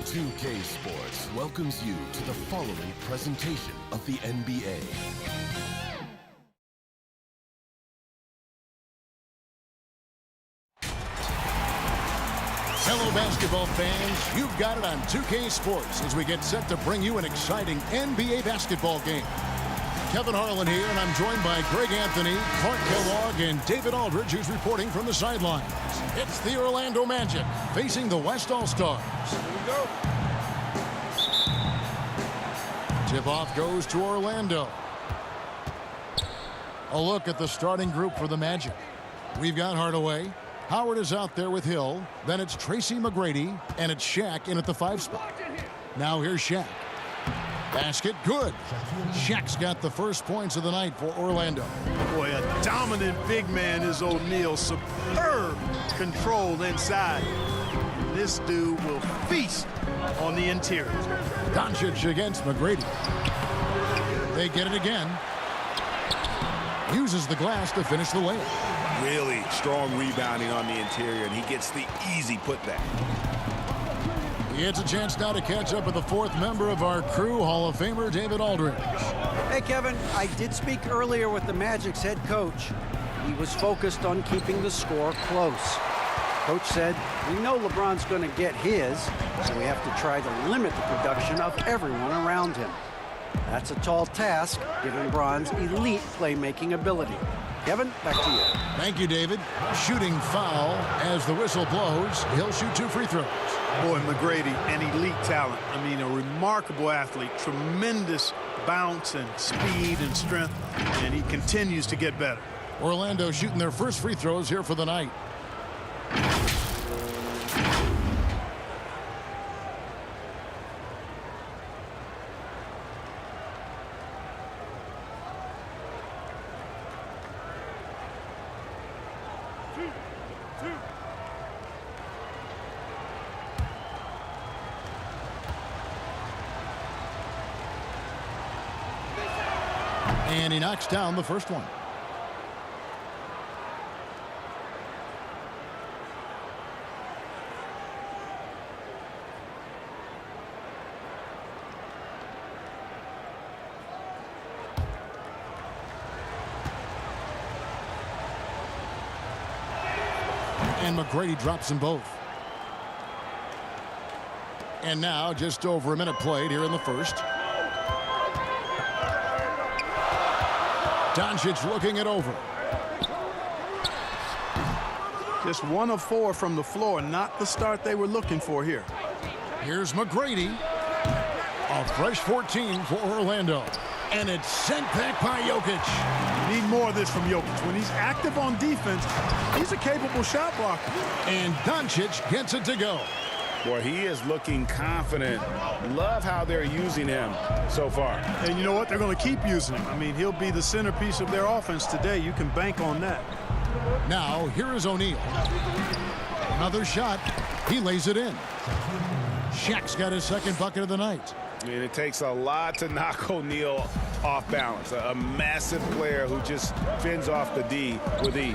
2K Sports welcomes you to the following presentation of the NBA. Hello, basketball fans. You've got it on 2K Sports as we get set to bring you an exciting NBA basketball game. Kevin Harlan here, and I'm joined by Greg Anthony, Clark Kellogg, and David Aldridge, who's reporting from the sidelines. It's the Orlando Magic facing the West All-Stars. Here we go. Tip-off goes to Orlando. A look at the starting group for the Magic. We've got Hardaway. Howard is out there with Hill. Then it's Tracy McGrady, and it's Shaq in at the 5 spot. Now here's Shaq. Basket good. Shaq's got the first points of the night for Orlando. Boy, a dominant big man is O'Neal. Superb control inside. This dude will feast on the interior. Doncic against McGrady. They get it again. Uses the glass to finish the layup. Really strong rebounding on the interior, and he gets the easy putback. He gets a chance now to catch up with the 4th member of our crew, Hall of Famer David Aldridge. Hey, Kevin, I did speak earlier with the Magic's head coach. He was focused on keeping the score close. Coach said, we know LeBron's going to get his, so we have to try to limit the production of everyone around him. That's a tall task, given Bron's elite playmaking ability. Kevin, back to you. Thank you, David. Shooting foul as the whistle blows. He'll shoot 2 free throws. Boy, McGrady, an elite talent. I mean, a remarkable athlete. Tremendous bounce and speed and strength, and he continues to get better. Orlando shooting their first free throws here for the night. And he knocks down the first one. And McGrady drops them both. And now just over a minute played here in the first. Doncic looking it over. Just 1 of 4 from the floor, not the start they were looking for here. Here's McGrady. A fresh 14 for Orlando. And it's sent back by Jokic. Need more of this from Jokic. When he's active on defense, he's a capable shot blocker. And Doncic gets it to go. Boy, he is looking confident. Love how they're using him so far. And you know what? They're going to keep using him. I mean, he'll be the centerpiece of their offense today. You can bank on that. Now, here is O'Neal. Another shot. He lays it in. Shaq's got his second bucket of the night. And it takes a lot to knock O'Neal off balance. A massive player who just fends off the D with ease.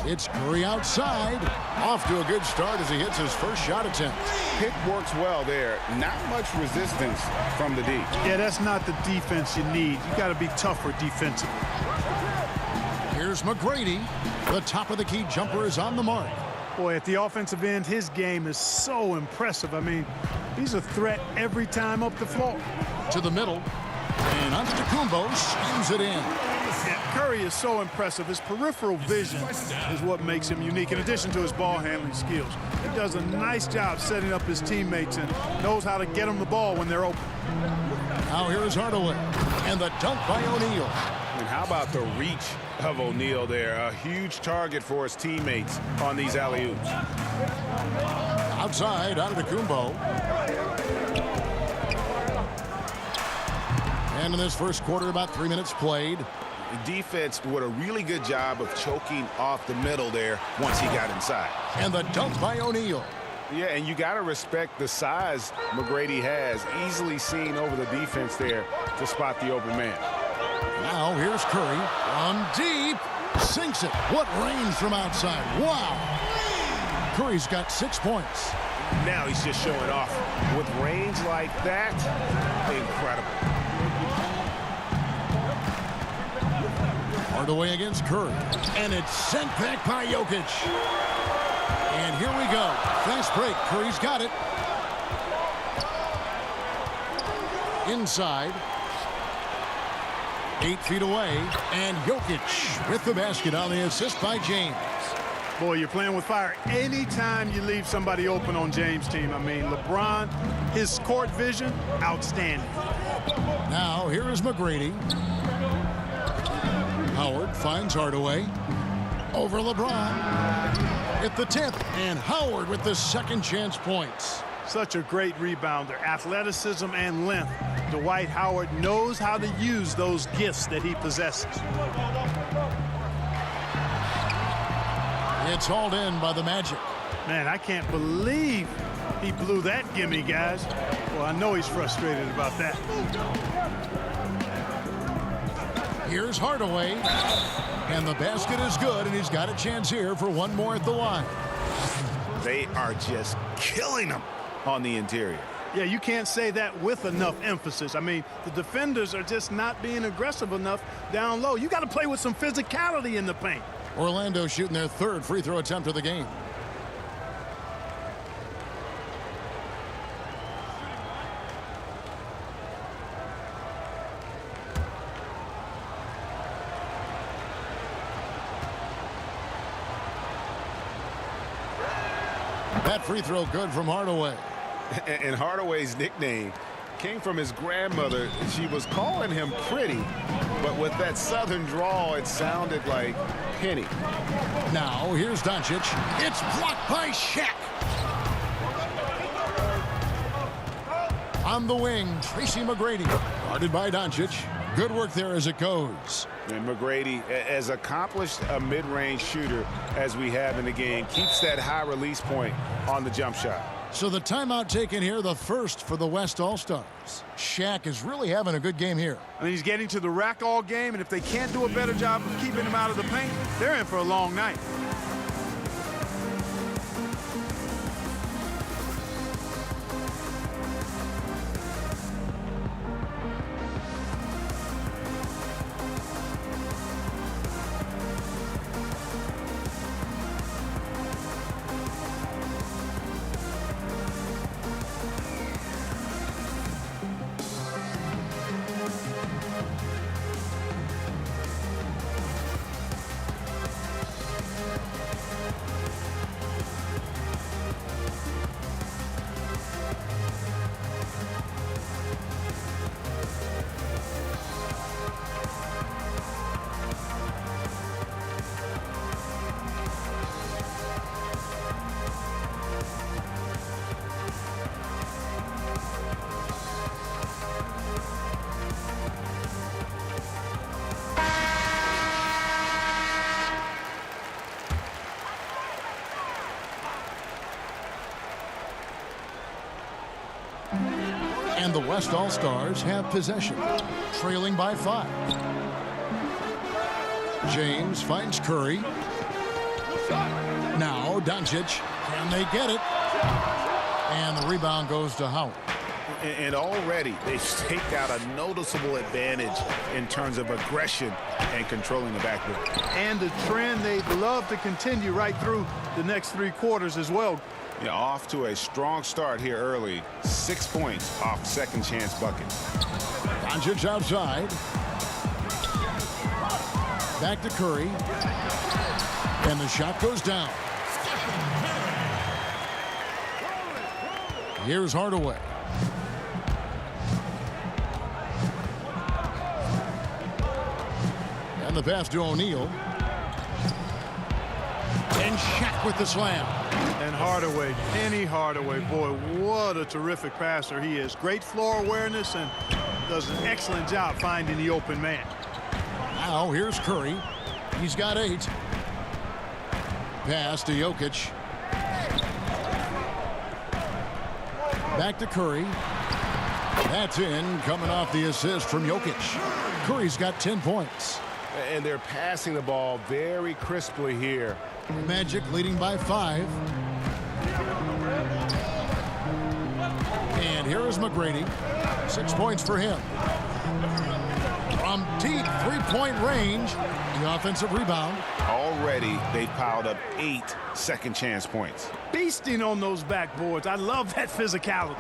It's Curry outside. Off to a good start as he hits his first shot attempt. Pick works well there. Not much resistance from the D. Yeah, that's not the defense you need. You got to be tougher defensively. Here's McGrady. The top of the key jumper is on the mark. Boy, at the offensive end, his game is so impressive. I mean, he's a threat every time up the floor. To the middle. And Antetokounmpo slams it in. Yeah, Curry is so impressive. His peripheral vision is what makes him unique, in addition to his ball handling skills. He does a nice job setting up his teammates and knows how to get them the ball when they're open. Now here is Hardaway. And the dunk by O'Neal. And how about the reach of O'Neal there? A huge target for his teammates on these alley-oops. Outside, Antetokounmpo. And in this first quarter, about 3 minutes played. The defense did a really good job of choking off the middle there once he got inside. And the dunk by O'Neal. Yeah, and you got to respect the size McGrady has, easily seen over the defense there to spot the open man. Now here's Curry on deep. Sinks it. What range from outside. Wow. Curry's got 6 points. Now he's just showing off. With range like that, incredible. Hardaway against Curry. And it's sent back by Jokic. And here we go. Fast break. Curry's got it. Inside. 8 feet away. And Jokic with the basket on the assist by James. Boy, you're playing with fire anytime you leave somebody open on James' team. I mean, LeBron, his court vision, outstanding. Now, here is McGrady. Howard finds Hardaway. Over LeBron. At the tip, and Howard with the second chance points. Such a great rebounder, athleticism and length. Dwight Howard knows how to use those gifts that he possesses. It's hauled in by the Magic. Man, I can't believe he blew that gimme, guys. Well, I know he's frustrated about that. Here's Hardaway. And the basket is good, and he's got a chance here for one more at the line. They are just killing him on the interior. Yeah, you can't say that with enough emphasis. I mean, the defenders are just not being aggressive enough down low. You got to play with some physicality in the paint. Orlando shooting their third free throw attempt of the game. That free throw good from Hardaway. And Hardaway's nickname came from his grandmother. She was calling him pretty, but with that southern drawl, it sounded like Penny. Now, here's Doncic. It's blocked by Shaq. On the wing, Tracy McGrady. Guarded by Doncic. Good work there as it goes. And McGrady, as accomplished a mid-range shooter as we have in the game, keeps that high release point on the jump shot. So the timeout taken here, the first for the West All-Stars. Shaq is really having a good game here. I mean, he's getting to the rack all game, and if they can't do a better job of keeping him out of the paint, they're in for a long night. And the West All-Stars have possession, trailing by 5. James finds Curry. Now Doncic. Can they get it? And the rebound goes to Howard. And already they've staked out a noticeable advantage in terms of aggression and controlling the backboard. And the trend they'd love to continue right through the next 3 quarters as well. Yeah, off to a strong start here early. 6 points off second chance buckets. Doncic outside. Back to Curry. And the shot goes down. Here's Hardaway. And the pass to O'Neal. And Shaq with the slam. And Hardaway, Penny Hardaway, boy, what a terrific passer he is. Great floor awareness and does an excellent job finding the open man. Now here's Curry. He's got 8. Pass to Jokic. Back to Curry. That's in, coming off the assist from Jokic. Curry's got 10 points. And they're passing the ball very crisply here. Magic leading by 5. And here is McGrady. 6 points for him. From deep three-point range, the offensive rebound. Already, they've piled up 8 second chance points. Beasting on those backboards. I love that physicality.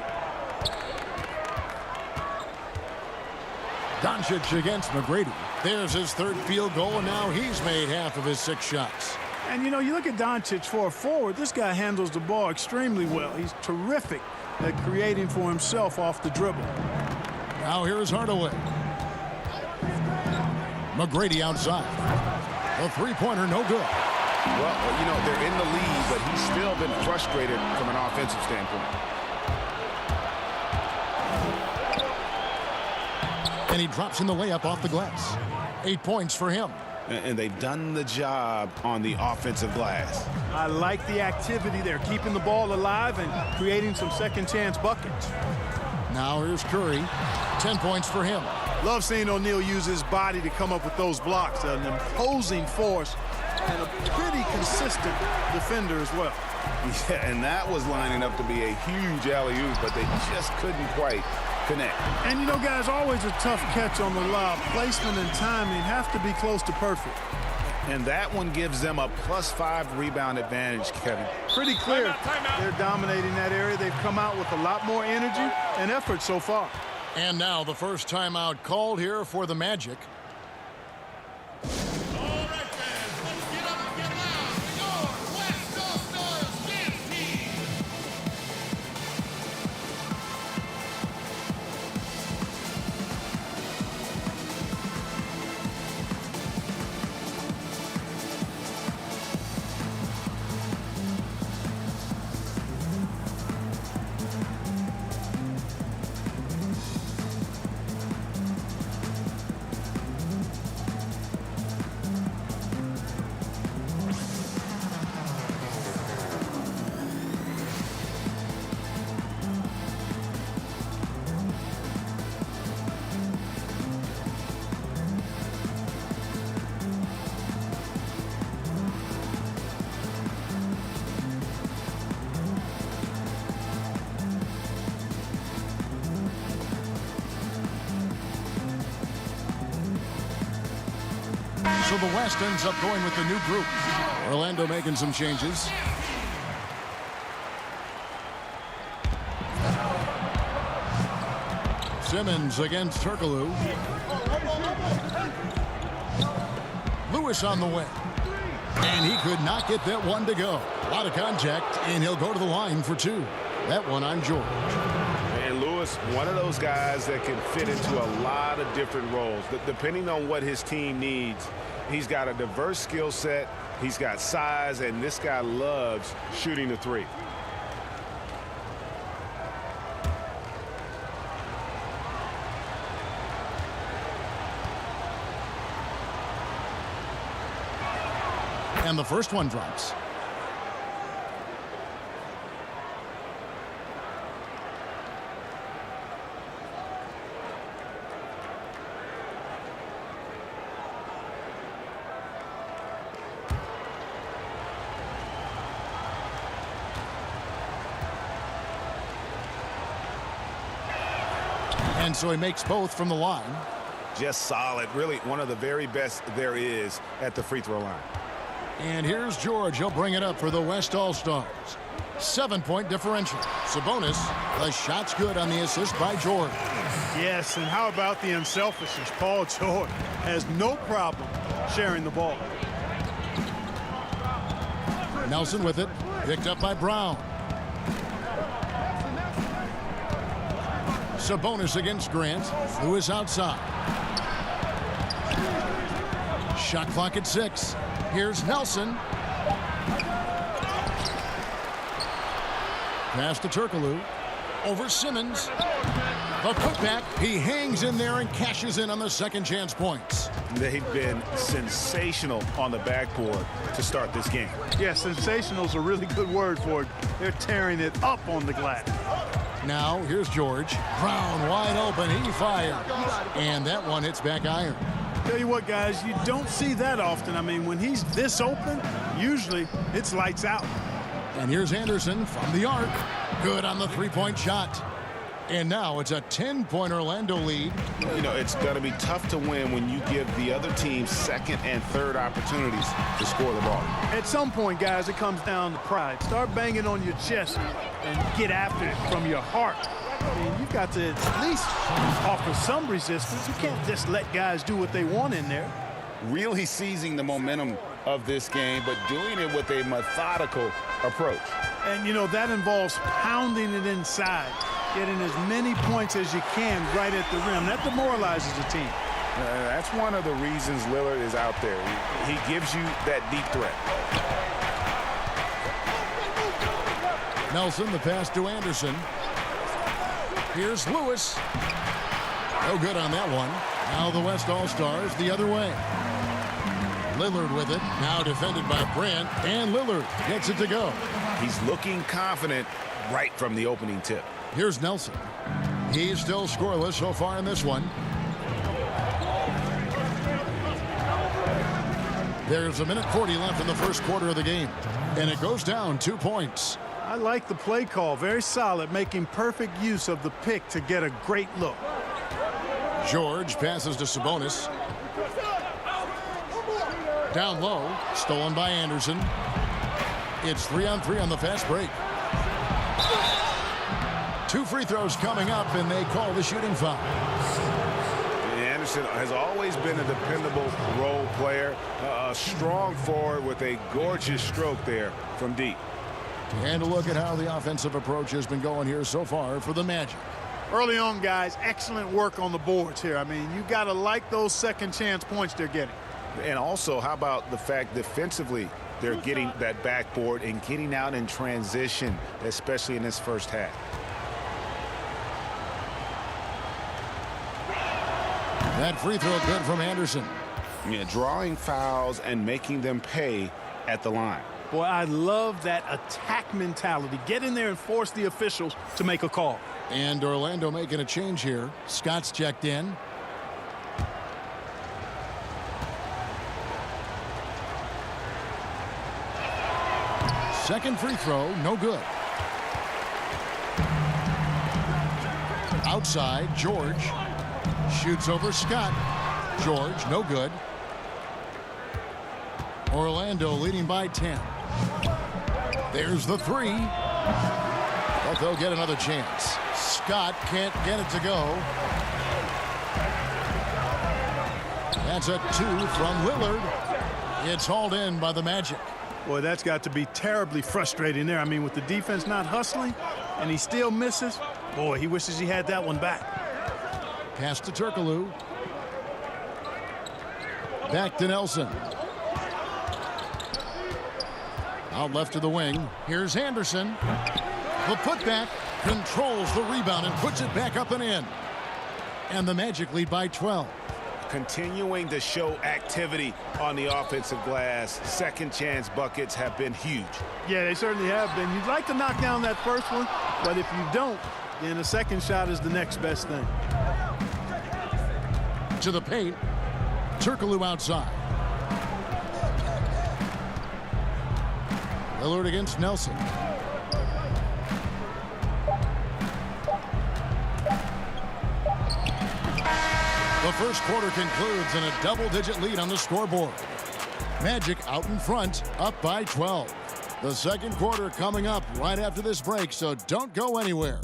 Doncic against McGrady. There's his third field goal, and now he's made half of his 6 shots. And, you know, you look at Doncic for a forward, this guy handles the ball extremely well. He's terrific at creating for himself off the dribble. Now here is Hardaway. McGrady outside. The three-pointer, no good. Well, you know, they're in the lead, but he's still been frustrated from an offensive standpoint. And he drops in the layup off the glass. 8 points for him. And they've done the job on the offensive glass. I like the activity there, keeping the ball alive and creating some second-chance buckets. Now here's Curry. 10 points for him. Love seeing O'Neal use his body to come up with those blocks. An imposing force and a pretty consistent defender as well. Yeah, and that was lining up to be a huge alley-oop, but they just couldn't quite connect. And, you know, guys, always a tough catch on the lob. Placement and timing have to be close to perfect. And that one gives them a +5 rebound advantage, Kevin. Pretty clear they're dominating that area. They've come out with a lot more energy and effort so far. And now the first timeout called here for the Magic. So the West ends up going with the new group. Orlando making some changes. Simmons against Turkoglu. Lewis on the wing. And he could not get that one to go. A lot of contact, and he'll go to the line for 2. That one on George. And Lewis, one of those guys that can fit into a lot of different roles. Depending on what his team needs, he's got a diverse skill set. He's got size, and this guy loves shooting the 3. And the first one drops. And so he makes both from the line. Just solid. Really one of the very best there is at the free throw line. And here's George. He'll bring it up for the West All-Stars. 7-point differential. Sabonis, the shot's good on the assist by George. Yes, and how about the unselfishness? Paul George has no problem sharing the ball. Nelson with it. Picked up by Brown. Sabonis against Grant. Lewis outside. Shot clock at 6. Here's Nelson. Pass to Turkoglu. Over Simmons. The putback. He hangs in there and cashes in on the second chance points. They've been sensational on the backboard to start this game. Yeah, sensational is a really good word for it. They're tearing it up on the glass. Now, here's George. Brown wide open. He fires. And that one hits back iron. Tell you what, guys, you don't see that often. I mean, when he's this open, usually it's lights out. And here's Anderson from the arc. Good on the three-point shot. And now it's a 10-point Orlando lead. You know, it's going to be tough to win when you give the other team second and third opportunities to score the ball. At some point, guys, it comes down to pride. Start banging on your chest and get after it from your heart. I mean, you've got to at least offer some resistance. You can't just let guys do what they want in there. Really seizing the momentum of this game, but doing it with a methodical approach. And, you know, that involves pounding it inside, getting as many points as you can right at the rim. That demoralizes the team. That's one of the reasons Lillard is out there. He gives you that deep threat. Nelson, the pass to Anderson. Here's Lewis. No good on that one. Now the West All-Stars the other way. Lillard with it. Now defended by Brandt. And Lillard gets it to go. He's looking confident right from the opening tip. Here's Nelson. He's still scoreless so far in this one. There's a minute 40 left in the first quarter of the game. And it goes down 2 points. I like the play call. Very solid, making perfect use of the pick to get a great look. George passes to Sabonis. Down low, stolen by Anderson. It's 3-on-3 on the fast break. 2 free throws coming up, and they call the shooting foul. Anderson has always been a dependable role player, a strong forward with a gorgeous stroke there from deep. And a look at how the offensive approach has been going here so far for the Magic. Early on, guys, excellent work on the boards here. I mean, you got to like those second chance points they're getting. And also, how about the fact defensively they're getting that backboard and getting out in transition, especially in this first half. That free throw good from Anderson. Yeah, drawing fouls and making them pay at the line. Boy, I love that attack mentality. Get in there and force the officials to make a call. And Orlando making a change here. Scott's checked in. Second free throw, no good. Outside, George. Shoots over Scott. George, no good. Orlando leading by 10. There's the three. But they'll get another chance. Scott can't get it to go. That's a 2 from Lillard. It's hauled in by the Magic. Boy, that's got to be terribly frustrating there. I mean, with the defense not hustling and he still misses, boy, he wishes he had that one back. Pass to Turkoglu. Back to Nelson. Out left to the wing. Here's Anderson. The putback controls the rebound and puts it back up and in. And the Magic lead by 12. Continuing to show activity on the offensive glass. Second chance buckets have been huge. Yeah, they certainly have been. You'd like to knock down that first one, but if you don't, then the second shot is the next best thing. To the paint. Turkoglu outside. Lillard against Nelson. The first quarter concludes in a double-digit lead on the scoreboard. Magic out in front, up by 12. The second quarter coming up right after this break, so don't go anywhere.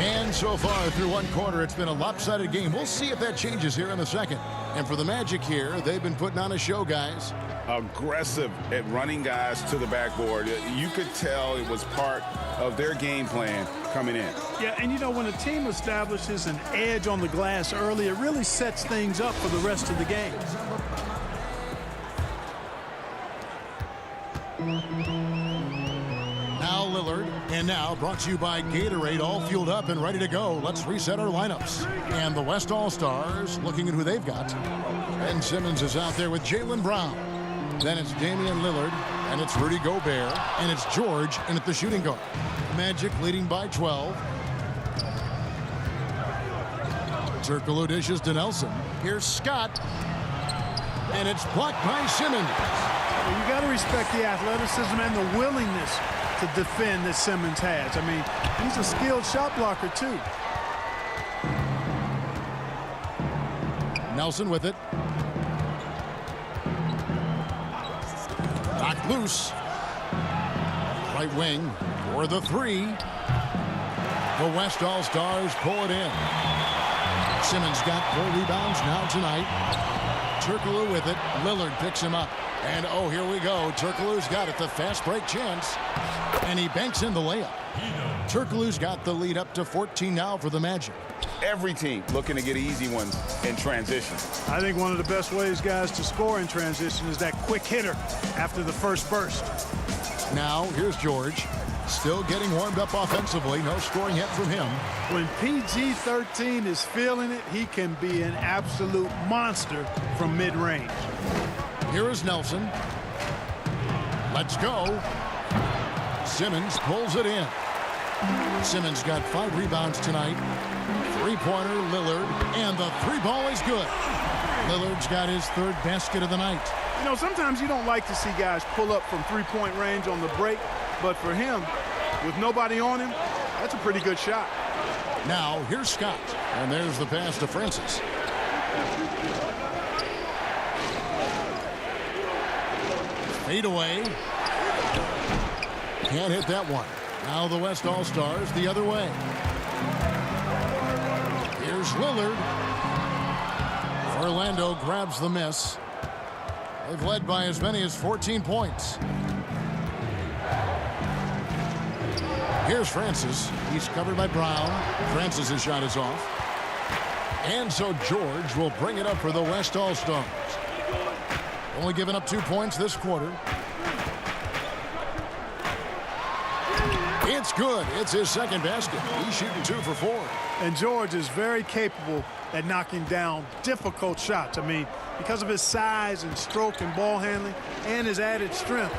And so far through one quarter, it's been a lopsided game. We'll see if that changes here in the second. And for the Magic here, they've been putting on a show, guys. Aggressive at running guys to the backboard. You could tell it was part of their game plan coming in. Yeah, and you know, when a team establishes an edge on the glass early, it really sets things up for the rest of the game. Now Lillard, and now brought to you by Gatorade, all fueled up and ready to go. Let's reset our lineups. And the West All-Stars, looking at who they've got. Ben Simmons is out there with Jaylen Brown. Then it's Damian Lillard, And it's Rudy Gobert, and it's George in at the shooting guard. Magic leading by 12. Turkoglu dishes to Nelson. Here's Scott. And it's blocked by Simmons. Well, you got to respect the athleticism and the willingness to defend that Simmons has. I mean, he's a skilled shot blocker, too. Nelson with it. Knocked loose. Right wing for the three. The West All-Stars pull it in. Simmons got 4 rebounds now tonight. Turkoglu with it. Lillard picks him up. And oh, here we go. Turkoglu's got it. The fast break chance. And he banks in the layup. Turkoglu's got the lead up to 14 now for the Magic. Every team looking to get easy ones in transition. I think one of the best ways, guys, to score in transition is that quick hitter after the first burst. Now, here's George. Still getting warmed up offensively. No scoring yet from him. When PG-13 is feeling it, he can be an absolute monster from mid-range. Here is Nelson. Let's go. Simmons pulls it in. Simmons got 5 rebounds tonight. Three-pointer, Lillard, and the three ball is good. Lillard's got his 3rd basket of the night. You know, sometimes you don't like to see guys pull up from three-point range on the break, but for him, with nobody on him, that's a pretty good shot. Now, here's Scott, and there's the pass to Francis. Fade away. Can't hit that one. Now the West All-Stars the other way. Here's Lillard. Orlando grabs the miss. They've led by as many as 14 points. Here's Francis. He's covered by Brown. Francis' shot is off. And so George will bring it up for the West All-Stars. Only giving up 2 points this quarter. It's good. It's his 2nd basket. He's shooting 2 for 4. And George is very capable at knocking down difficult shots. I mean, because of his size and stroke and ball handling and his added strength,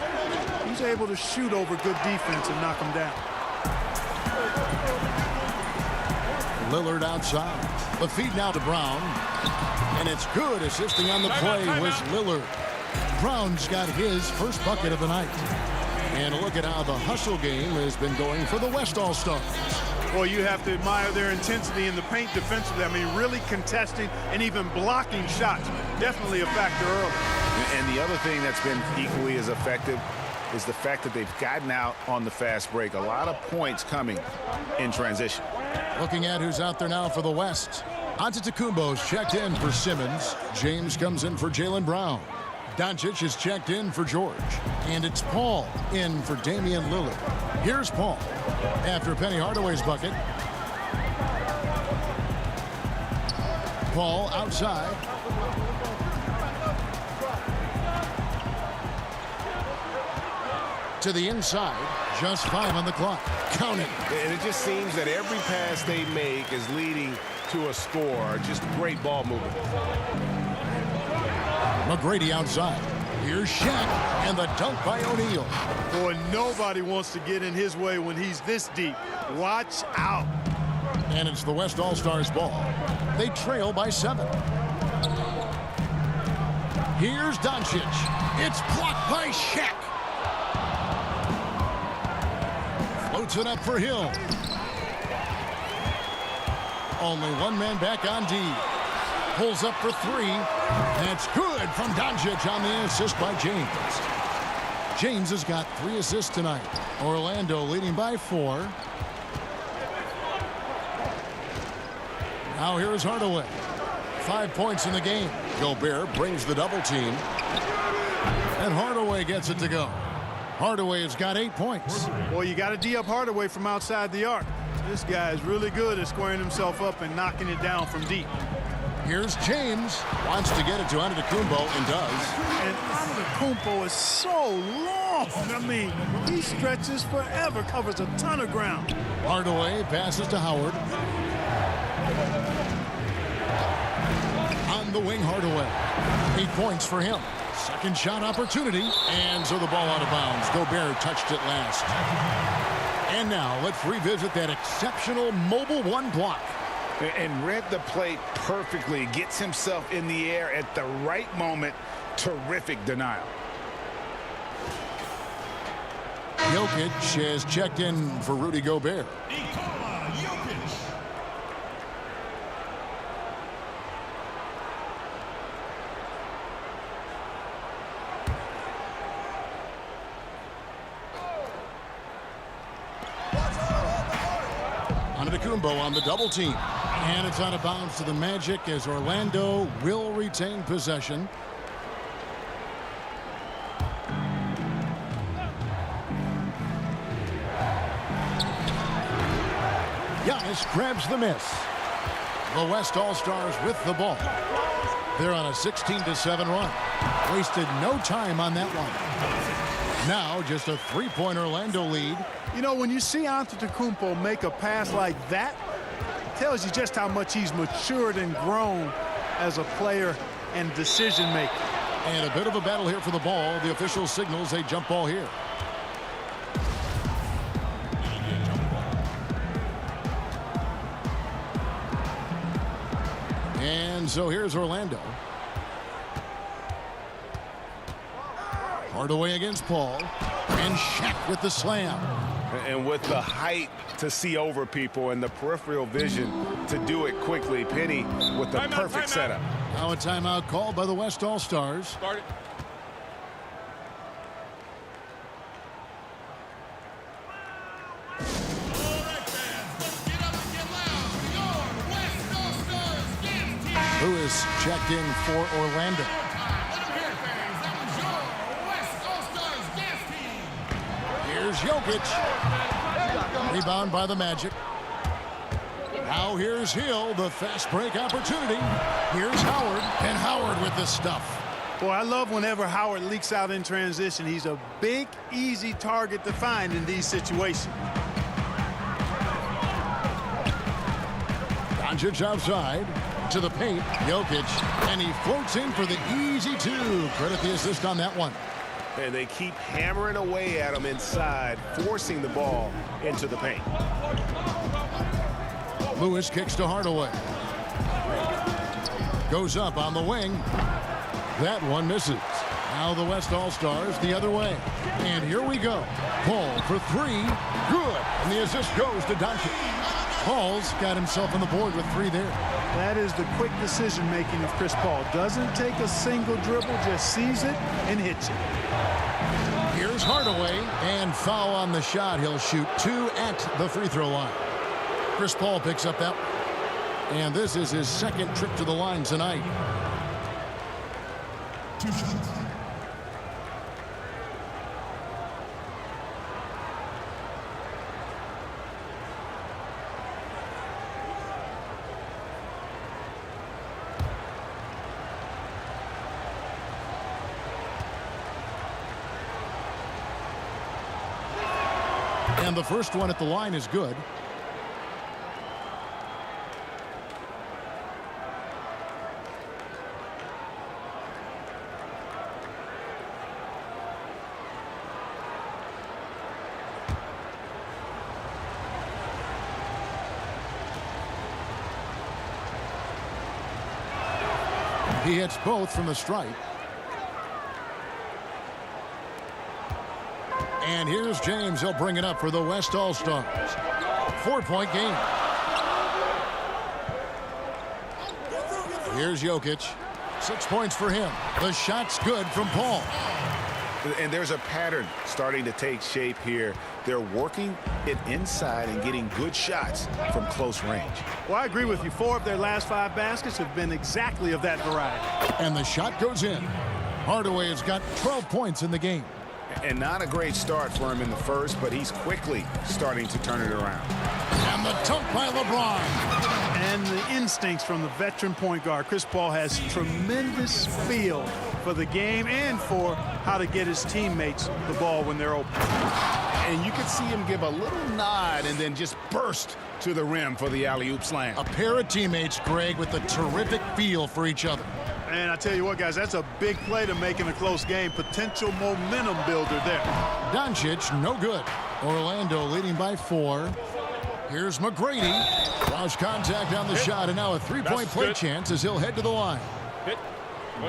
he's able to shoot over good defense and knock them down. Lillard outside. The feed now to Brown. And it's good. Assisting on the play was Lillard. Brown's got his first bucket of the night. And look at how the hustle game has been going for the West All-Stars. Well, you have to admire their intensity in the paint defensively. I mean, really contesting and even blocking shots. Definitely a factor early. And the other thing that's been equally as effective is the fact that they've gotten out on the fast break. A lot of points coming in transition. Looking at who's out there now for the West. Antetokounmpo's checked in for Simmons. James comes in for Jaylen Brown. Doncic is checked in for George. And it's Paul in for Damian Lillard. Here's Paul after Penny Hardaway's bucket. Paul outside. To the inside. Just 5 on the clock. Count it. And it just seems that every pass they make is leading to a score. Just great ball movement. McGrady outside. Here's Shaq, and the dunk by O'Neal. Boy, nobody wants to get in his way when he's this deep. Watch out. And it's the West All-Stars ball. They trail by 7. Here's Doncic. It's blocked by Shaq. Floats it up for Hill. Only one man back on D. Pulls up for 3. That's good from Doncic on the assist by James. James has got 3 assists tonight. Orlando leading by 4. Now here's Hardaway. 5 points in the game. Gobert brings the double team. And Hardaway gets it to go. Hardaway has got 8 points. Boy, you got to D up Hardaway from outside the arc. This guy is really good at squaring himself up and knocking it down from deep. Here's James. Wants to get it to Antetokounmpo and does. And Antetokounmpo is so long. I mean, he stretches forever, covers a ton of ground. Hardaway passes to Howard. On the wing, Hardaway. 8 points for him. Second shot opportunity, and so the ball out of bounds. Gobert touched it last. And now let's revisit that exceptional mobile one block. And read the play perfectly. Gets himself in the air at the right moment. Terrific denial. Jokic has checked in for Rudy Gobert. Antetokounmpo on the double team. And it's out of bounds to the Magic as Orlando will retain possession. Giannis grabs the miss. The West All-Stars with the ball. They're on a 16-7 run. Wasted no time on that one. Now just a three-point Orlando lead. You know, when you see Antetokounmpo make a pass like that, it tells you just how much he's matured and grown as a player and decision maker. And a bit of a battle here for the ball. The official signals a jump ball here. And so here's Orlando. Hardaway against Paul. And Shaq with the slam. And with the height to see over people and the peripheral vision to do it quickly, Penny with the perfect setup. Now a timeout called by the West All-Stars. Start it. Lewis checked in for Orlando. Here's Jokic. Rebound by the Magic. Now here's Hill, the fast break opportunity. Here's Howard, and Howard with the stuff. Boy, I love whenever Howard leaks out in transition. He's a big, easy target to find in these situations. Doncic outside. To the paint, Jokic, and he floats in for the easy two. Credit the assist on that one. And they keep hammering away at him inside, forcing the ball into the paint. Lewis kicks to Hardaway. Goes up on the wing. That one misses. Now the West All-Stars the other way. And here we go. Paul for three. Good. And the assist goes to Doncic. Paul's got himself on the board with three there. That is the quick decision-making of Chris Paul. Doesn't take a single dribble, just sees it and hits it. Here's Hardaway, and foul on the shot. He'll shoot two at the free throw line. Chris Paul picks up that one. And this is his second trip to the line tonight. 2 shots. And the first one at the line is good. He hits both from the stripe. And here's James. He'll bring it up for the West All-Stars. 4-point game. Here's Jokic. 6 points for him. The shot's good from Paul. And there's a pattern starting to take shape here. They're working it inside and getting good shots from close range. Well, I agree with you. 4 of their last 5 baskets have been exactly of that variety. And the shot goes in. Hardaway has got 12 points in the game. And not a great start for him in the first, but he's quickly starting to turn it around. And the dunk by LeBron. And the instincts from the veteran point guard. Chris Paul has tremendous feel for the game and for how to get his teammates the ball when they're open. And you could see him give a little nod and then just burst to the rim for the alley-oop slam. A pair of teammates, Greg, with a terrific feel for each other. And I tell you what, guys, that's a big play to make in a close game. Potential momentum builder there. Doncic, no good. Orlando leading by 4. Here's McGrady. Cross contact on the shot, and now a three-point play chance as he'll head to the line.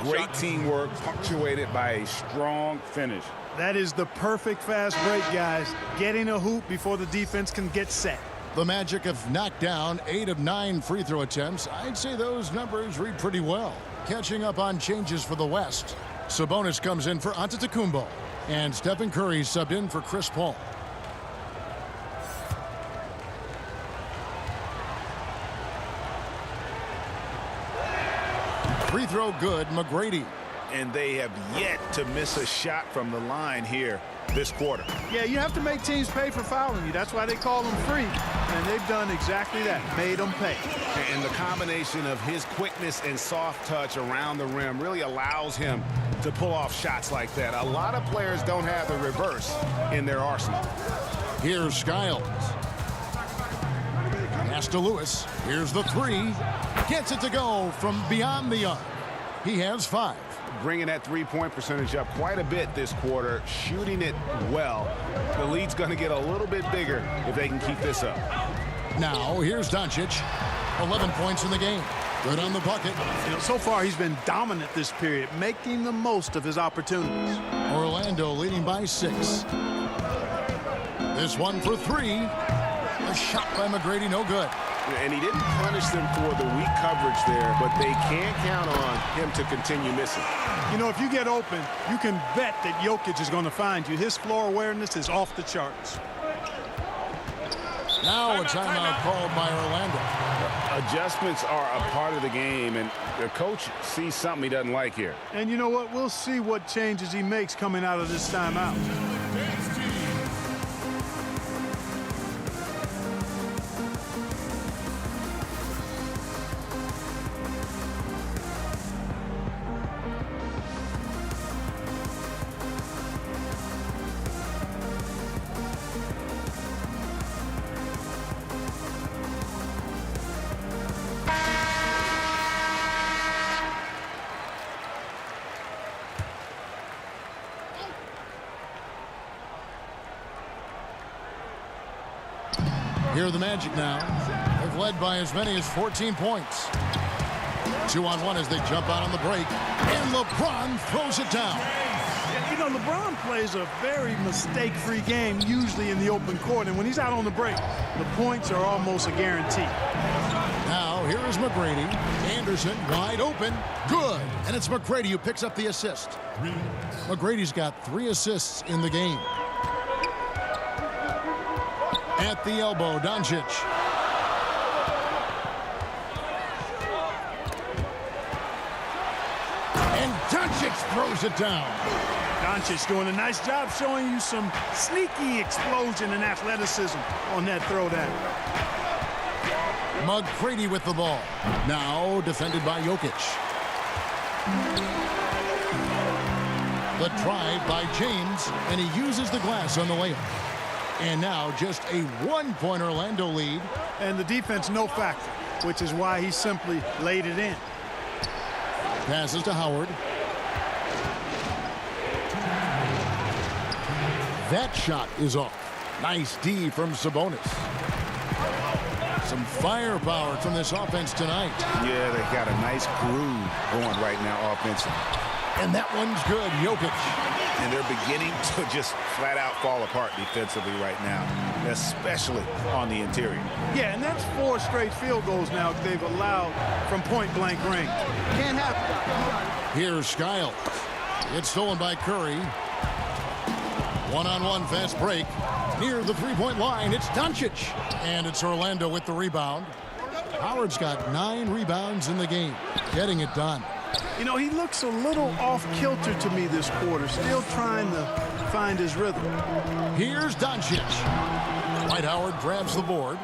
Great teamwork, punctuated by a strong finish. That is the perfect fast break, guys. Getting a hoop before the defense can get set. The Magic have knocked down 8 of 9 free throw attempts. I'd say those numbers read pretty well. Catching up on changes for the West. Sabonis comes in for Antetokounmpo. And Stephen Curry subbed in for Chris Paul. Free throw good, McGrady. And they have yet to miss a shot from the line here this quarter. Yeah, you have to make teams pay for fouling you. That's why they call them free. And they've done exactly that, made them pay. And the combination of his quickness and soft touch around the rim really allows him to pull off shots like that. A lot of players don't have the reverse in their arsenal. Here's Skiles. Pass to Lewis. Here's the 3. Gets it to go from beyond the arc. He has 5. Bringing that three-point percentage up quite a bit this quarter, shooting it well. The lead's going to get a little bit bigger if they can keep this up. Now, here's Doncic. 11 points in the game. Good on the bucket. You know, so far, he's been dominant this period, making the most of his opportunities. Orlando leading by 6. This one for 3. A shot by McGrady, no good. And he didn't punish them for the weak coverage there, but they can't count on him to continue missing. You know, if you get open, you can bet that Jokic is going to find you. His floor awareness is off the charts. Now a timeout called by Orlando. Adjustments are a part of the game, and the coach sees something he doesn't like here. And you know what? We'll see what changes he makes coming out of this timeout. Here are the Magic now. They've led by as many as 14 points. 2-on-1 as they jump out on the break. And LeBron throws it down. You know, LeBron plays a very mistake-free game, usually in the open court. And when he's out on the break, the points are almost a guarantee. Now, here is McGrady. Anderson wide open. Good. And it's McGrady who picks up the assist. McGrady's got 3 assists in the game. At the elbow, Doncic. And Doncic throws it down. Doncic doing a nice job showing you some sneaky explosion and athleticism on that throwdown. McGrady with the ball. Now defended by Jokic. The drive by James, and he uses the glass on the layup. And now just a 1-point Orlando lead. And the defense no factor, which is why he simply laid it in. Passes to Howard. That shot is off. Nice D from Sabonis. Some firepower from this offense tonight. Yeah, they got a nice groove going right now offensively. And that one's good, Jokic. And they're beginning to just flat out fall apart defensively right now, especially on the interior. Yeah, and that's 4 straight field goals now they've allowed from point-blank range. Can't happen. Here's Skiles. It's stolen by Curry. One-on-one fast break. Near the three-point line, it's Doncic. And it's Orlando with the rebound. Howard's got 9 rebounds in the game, getting it done. You know, he looks a little off-kilter to me this quarter, still trying to find his rhythm. Here's Doncic. Dwight Howard grabs the board.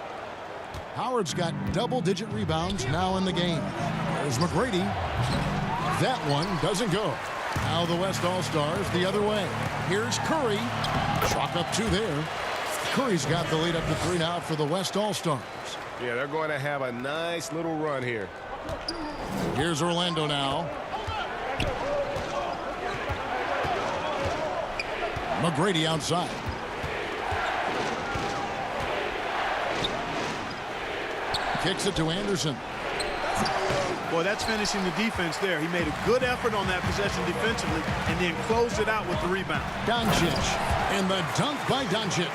Howard's got double-digit rebounds now in the game. There's McGrady. That one doesn't go. Now the West All-Stars the other way. Here's Curry. Chalk up 2 there. Curry's got the lead up to 3 now for the West All-Stars. Yeah, they're going to have a nice little run here. Here's Orlando now. McGrady outside. Kicks it to Anderson. Boy, that's finishing the defense there. He made a good effort on that possession defensively and then closed it out with the rebound. Doncic. And the dunk by Doncic.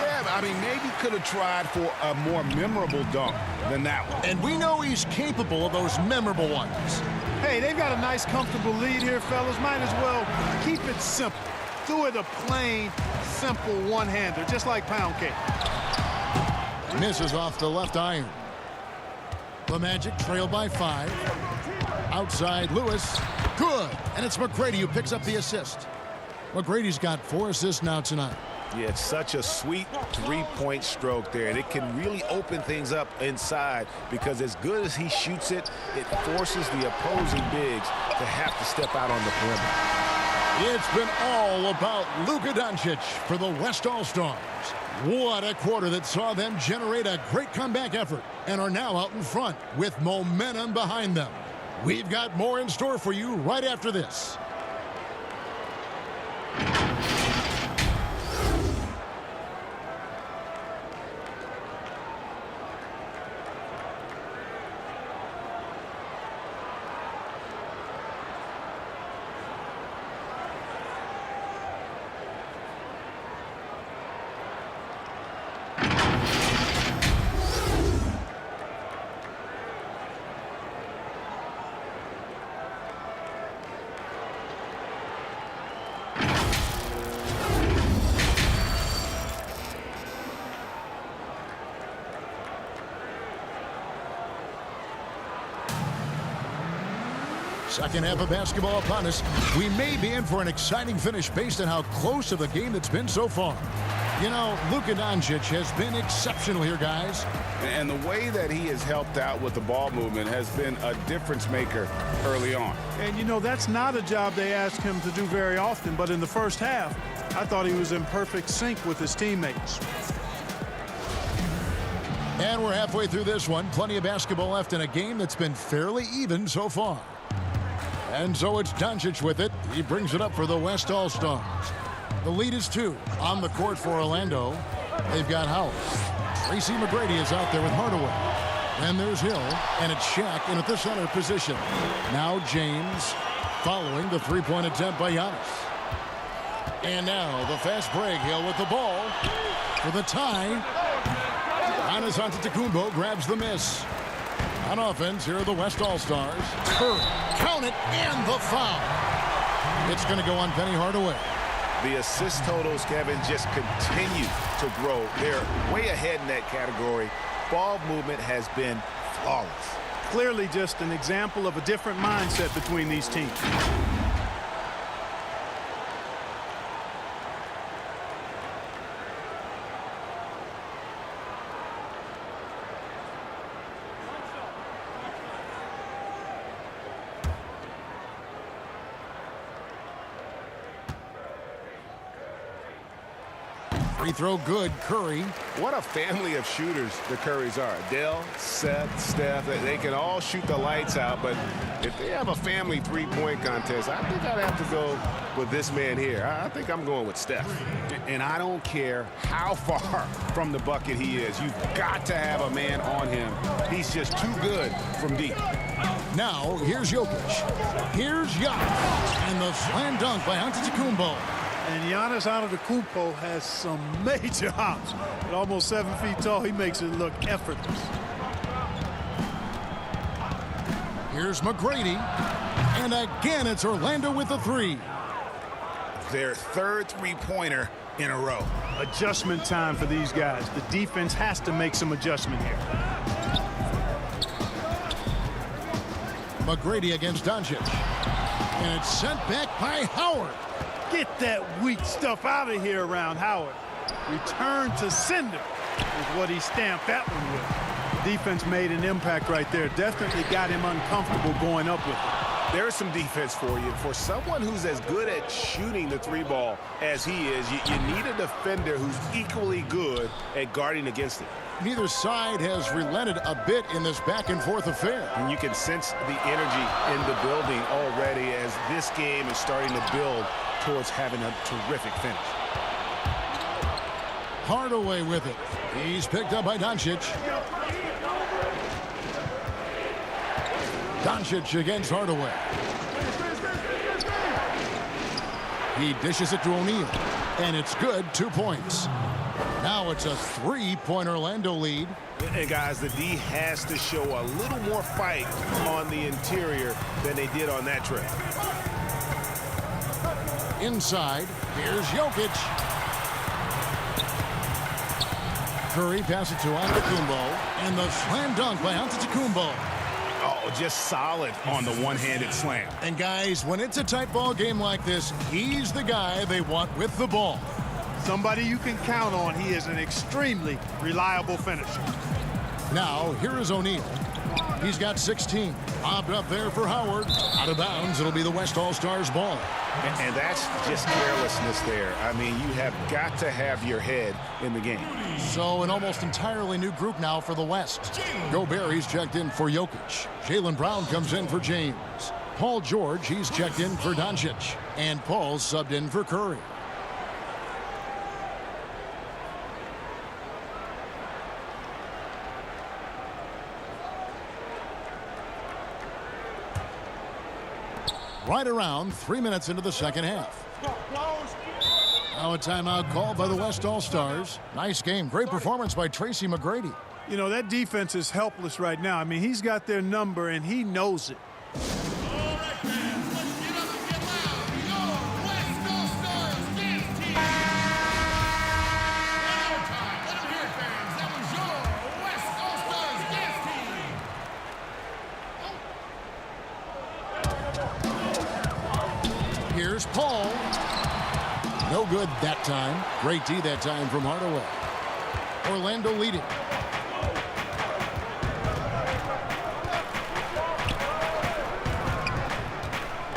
Yeah, I mean, maybe could have tried for a more memorable dunk than that one. And we know he's capable of those memorable ones. Hey, they've got a nice, comfortable lead here, fellas. Might as well keep it simple. Do it a plain, simple one-hander, just like pound cake. Misses off the left iron. The Magic trail by 5. Outside Lewis. Good. And it's McGrady who picks up the assist. McGrady's got 4 assists now tonight. Yeah, it's such a sweet three-point stroke there, and it can really open things up inside because as good as he shoots it, it forces the opposing bigs to have to step out on the perimeter. It's been all about Luka Doncic for the West All-Stars. What a quarter that saw them generate a great comeback effort and are now out in front with momentum behind them. We've got more in store for you right after this. Second half of basketball upon us. We may be in for an exciting finish based on how close of the game that's been so far. You know, Luka Doncic has been exceptional here, guys. And the way that he has helped out with the ball movement has been a difference maker early on. And, you know, that's not a job they ask him to do very often, but in the first half, I thought he was in perfect sync with his teammates. And we're halfway through this one. Plenty of basketball left in a game that's been fairly even so far. And so it's Doncic with it. He brings it up for the West All-Stars. The lead is 2 on the court for Orlando. They've got Howard. Tracy McGrady is out there with Hardaway. Then there's Hill, and it's Shaq in at the center position. Now James following the three-point attempt by Giannis. And now the fast break. Hill with the ball for the tie. Giannis Antetokounmpo grabs the miss. On offense, here are the West All-Stars. Curry, count it, and the foul. It's going to go on Penny Hardaway. The assist totals, Kevin, just continue to grow. They're way ahead in that category. Ball movement has been flawless. Clearly just an example of a different mindset between these teams. Free throw good, Curry. What a family of shooters the Currys are. Dell, Seth, Steph, they can all shoot the lights out, but if they have a family three-point contest, I think I'd have to go with this man here. I think I'm going with Steph. And I don't care how far from the bucket he is. You've got to have a man on him. He's just too good from deep. Now, here's Jokic. Here's Giannis. And the slam dunk by Antetokounmpo. And Giannis Antetokounmpo has some major hops. At almost 7 feet tall, he makes it look effortless. Here's McGrady. And again, it's Orlando with the three. Their third three-pointer in a row. Adjustment time for these guys. The defense has to make some adjustment here. McGrady against Doncic. And it's sent back by Howard. Get that weak stuff out of here around Howard. Return to sender is what he stamped that one with. The defense made an impact right there. Definitely got him uncomfortable going up with it. There's some defense for you. For someone who's as good at shooting the three ball as he is, you need a defender who's equally good at guarding against it. Neither side has relented a bit in this back-and-forth affair. And you can sense the energy in the building already as this game is starting to build towards having a terrific finish. Hardaway with it. He's picked up by Doncic. Doncic against Hardaway. He dishes it to O'Neal. And it's good, 2 points. Now it's a 3-point Orlando lead. And guys, the D has to show a little more fight on the interior than they did on that trip. Inside, here's Jokic. Curry passes it to Antetokounmpo. And the slam dunk by Antetokounmpo. Oh, just solid on the one-handed slam. And guys, when it's a tight ball game like this, he's the guy they want with the ball. Somebody you can count on. He is an extremely reliable finisher. Now, here is O'Neal. He's got 16. Bobbed up there for Howard. Out of bounds. It'll be the West All-Stars ball. And that's just carelessness there. I mean, you have got to have your head in the game. So an almost entirely new group now for the West. Gobert, he's checked in for Jokic. Jaylen Brown comes in for James. Paul George, he's checked in for Doncic. And Paul's subbed in for Curry. Right around 3 minutes into the second half. Now a timeout called by the West All-Stars. Nice game. Great performance by Tracy McGrady. You know, that defense is helpless right now. I mean, he's got their number, and he knows it. Here's Paul. No good that time. Great D that time from Hardaway. Orlando leading.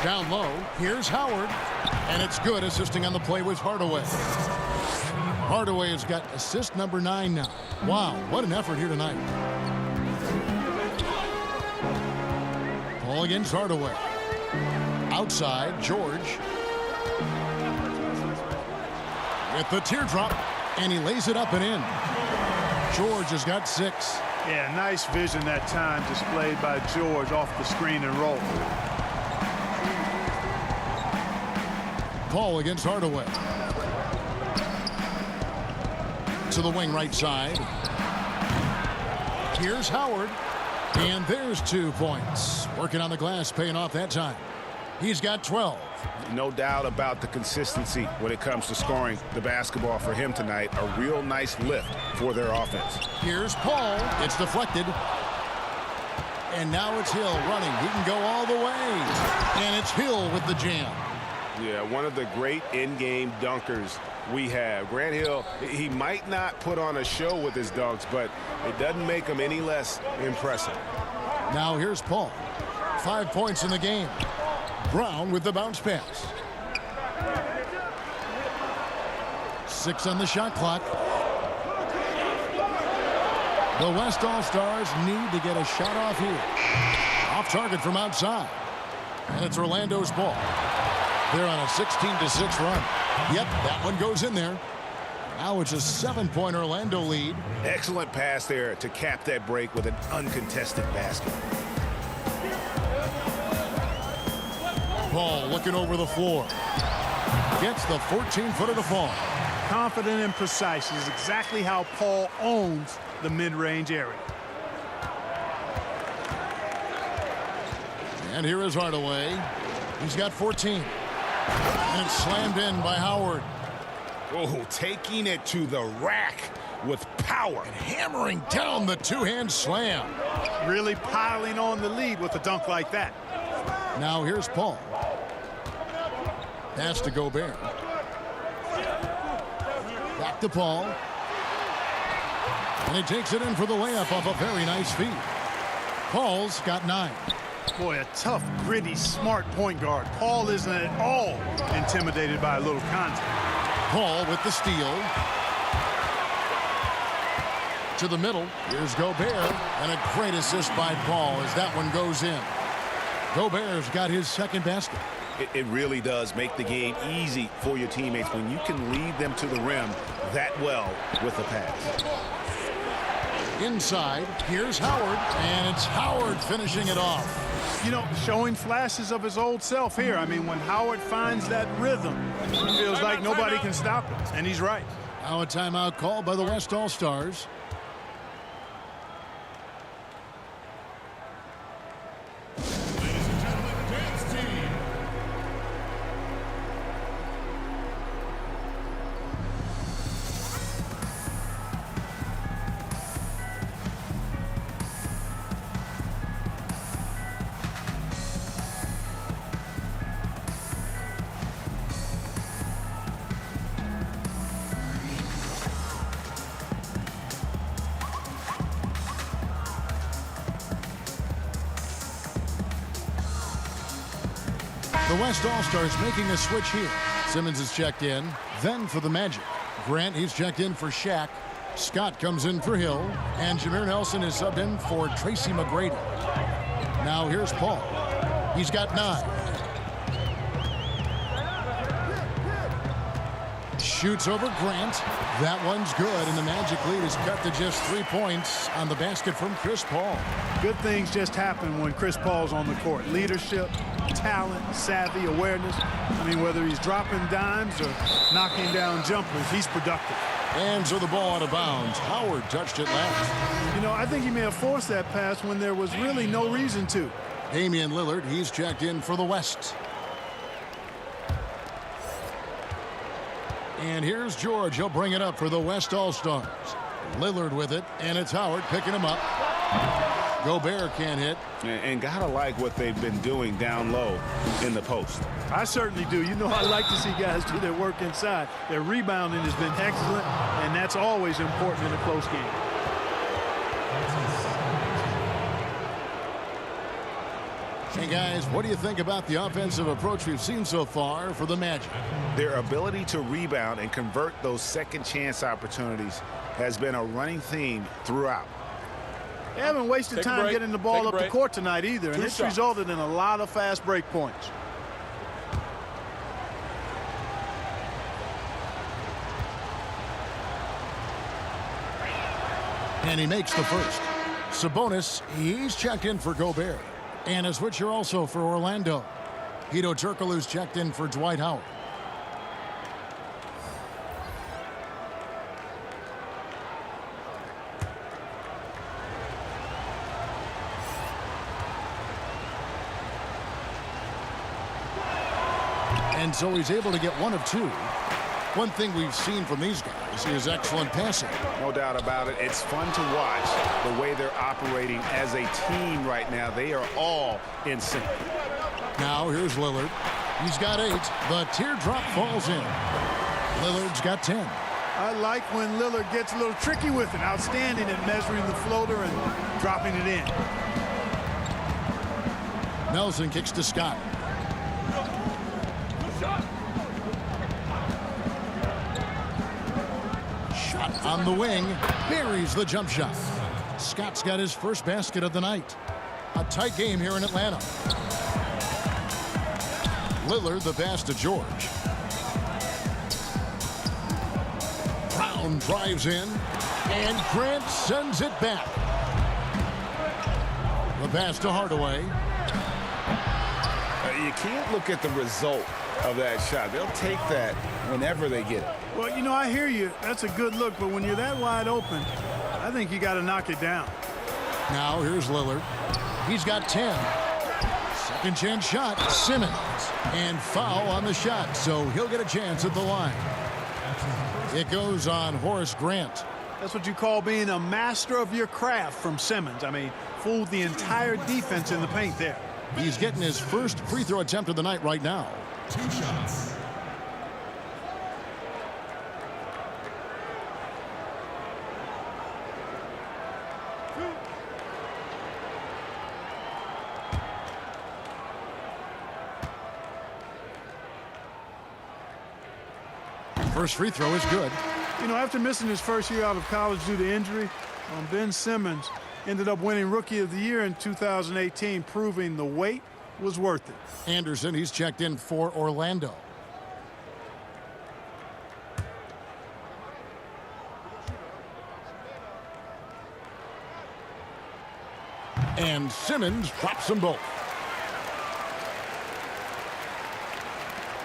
Down low. Here's Howard. And it's good. Assisting on the play was Hardaway. Hardaway has got assist number 9 now. Wow, what an effort here tonight. Paul against Hardaway. Outside, George. With the teardrop, and he lays it up and in. George has got 6. Yeah, nice vision that time displayed by George off the screen and roll. Paul against Hardaway. To the wing right side. Here's Howard. And there's 2 points. Working on the glass, paying off that time. He's got 12. No doubt about the consistency when it comes to scoring the basketball for him tonight. A real nice lift for their offense. Here's Paul. It's deflected. And now it's Hill running. He can go all the way. And it's Hill with the jam. Yeah, one of the great in-game dunkers we have. Grant Hill, he might not put on a show with his dunks, but it doesn't make him any less impressive. Now here's Paul. 5 points in the game. Brown with the bounce pass. 6 on the shot clock. The West All-Stars need to get a shot off here. Off target from outside. And it's Orlando's ball. They're on a 16-6 run. Yep, that one goes in there. Now it's a 7-point Orlando lead. Excellent pass there to cap that break with an uncontested basket. Paul looking over the floor. Gets the 14-footer to fall. Confident and precise is exactly how Paul owns the mid-range area. And here is Hardaway. He's got 14. And it's slammed in by Howard. Oh, taking it to the rack with power. And hammering down the two-hand slam. Really piling on the lead with a dunk like that. Now here's Paul. Pass to Gobert. Back to Paul. And he takes it in for the layup off a very nice feed. Paul's got 9. Boy, a tough, gritty, smart point guard. Paul isn't at all intimidated by a little contact. Paul with the steal. To the middle. Here's Gobert. And a great assist by Paul as that one goes in. Gobert's got his second basket. It really does make the game easy for your teammates when you can lead them to the rim that well with a pass. Inside, here's Howard, and it's Howard finishing it off. You know, showing flashes of his old self here. I mean, when Howard finds that rhythm, it feels like nobody can stop him, and he's right. Now a timeout called by the West All-Stars. The West All-Stars making a switch here. Simmons is checked in. Then for the Magic. Grant, he's checked in for Shaq. Scott comes in for Hill. And Jameer Nelson is subbed in for Tracy McGrady. Now here's Paul. He's got 9. Shoots over Grant. That one's good, and the Magic lead is cut to just 3 points on the basket from Chris Paul. Good things just happen when Chris Paul's on the court. Leadership, talent, savvy, awareness. I mean, whether he's dropping dimes or knocking down jumpers, he's productive. Hands of the ball out of bounds. Howard touched it last. You know, I think he may have forced that pass when there was really no reason to. Damian Lillard, he's checked in for the West. And here's George. He'll bring it up for the West All-Stars. Lillard with it, and it's Howard picking him up. Gobert can't hit. And gotta like what they've been doing down low in the post. I certainly do. You know, I like to see guys do their work inside. Their rebounding has been excellent, and that's always important in a close game. Hey, guys, what do you think about the offensive approach we've seen so far for the Magic? Their ability to rebound and convert those second chance opportunities has been a running theme throughout. They haven't wasted time getting the ball up the court tonight either, and it's resulted in a lot of fast break points. And he makes the first. Sabonis, he's checked in for Gobert. And a switcher also for Orlando. Hedo Turkoglu's checked in for Dwight Howard. And so he's able to get 1 of 2. One thing we've seen from these guys is excellent passing. No doubt about it. It's fun to watch the way they're operating as a team right now. They are all in sync. Now here's Lillard. He's got 8. The teardrop falls in. Lillard's got 10. I like when Lillard gets a little tricky with it. Outstanding at measuring the floater and dropping it in. Nelson kicks to Scott. Shot on the wing. Buries the jump shot. Scott's got his first basket of the night. A tight game here in Atlanta. Lillard the pass to George. Brown drives in. And Grant sends it back. The pass to Hardaway. You can't look at the result of that shot. They'll take that whenever they get it. Well, you know, I hear you. That's a good look, but when you're that wide open, I think you got to knock it down. Now here's Lillard. He's got 10. Second chance shot, Simmons. And foul on the shot, so he'll get a chance at the line. It goes on Horace Grant. That's what you call being a master of your craft from Simmons. I mean, fooled the entire defense in the paint there. He's getting his first free throw attempt of the night right now. 2 shots. First free throw is good. You know, after missing his first year out of college due to injury, Ben Simmons ended up winning Rookie of the Year in 2018, proving the weight was worth it. Anderson, he's checked in for Orlando. And Simmons drops them both.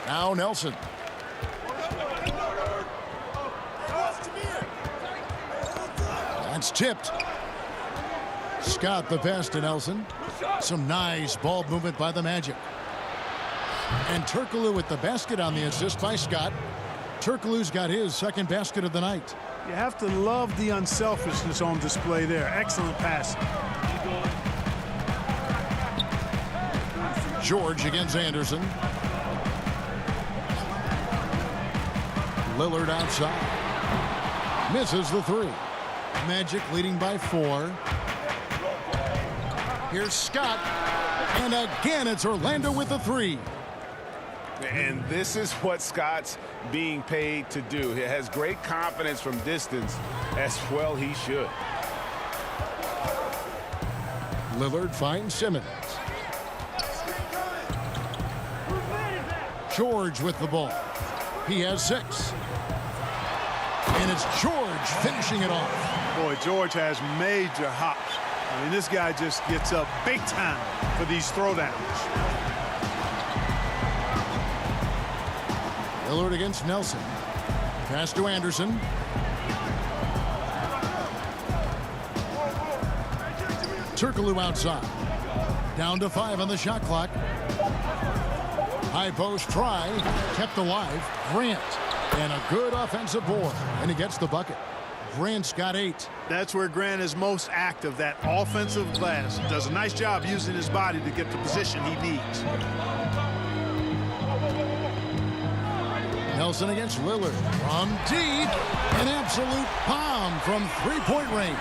Now Nelson. That's tipped. Scott the pass to Nelson. Some nice ball movement by the Magic. And Turkoglu with the basket on the assist by Scott. Turkoglu's got his second basket of the night. You have to love the unselfishness on display there. Excellent passing. George against Anderson. Lillard outside. Misses the three. Magic leading by 4. Here's Scott. And again, it's Orlando with the 3. And this is what Scott's being paid to do. He has great confidence from distance, as well he should. Lillard finds Simmons. George with the ball. He has 6. And it's George finishing it off. Boy, George has major hops. I mean, this guy just gets up big time for these throwdowns. Lillard against Nelson. Pass to Anderson. Turkoglu outside. Down to 5 on the shot clock. High post try. Kept alive. Grant. And a good offensive board. And he gets the bucket. Grant's got 8. That's where Grant is most active, that offensive glass. Does a nice job using his body to get the position he needs. Nelson against Lillard. From deep. An absolute bomb from three-point range.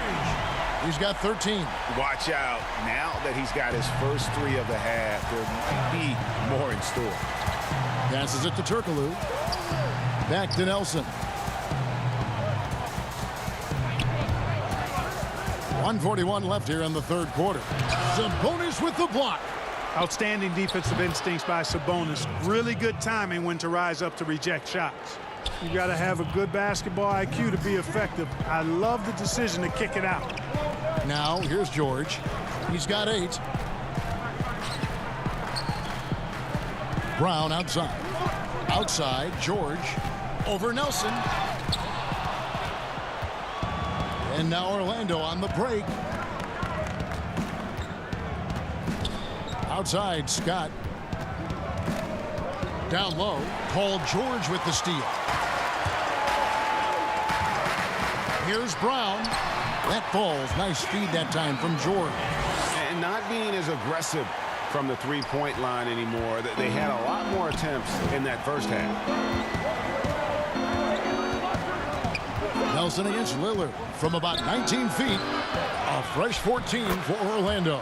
He's got 13. Watch out. Now that he's got his first 3 of the half, there might be more in store. Passes it to Turkoglu. Back to Nelson. 1:41 left here in the third quarter. Sabonis with the block. Outstanding defensive instincts by Sabonis. Really good timing when to rise up to reject shots. You got to have a good basketball IQ to be effective. I love the decision to kick it out. Now here's George. He's got 8. Brown outside. Outside, George. Over Nelson. And now Orlando on the break. Outside, Scott. Down low, Paul George with the steal. Here's Brown. That falls. Nice feed that time from George. And not being as aggressive from the three-point line anymore. They had a lot more attempts in that first half. Nelson against Lillard from about 19 feet. A fresh 14 for Orlando.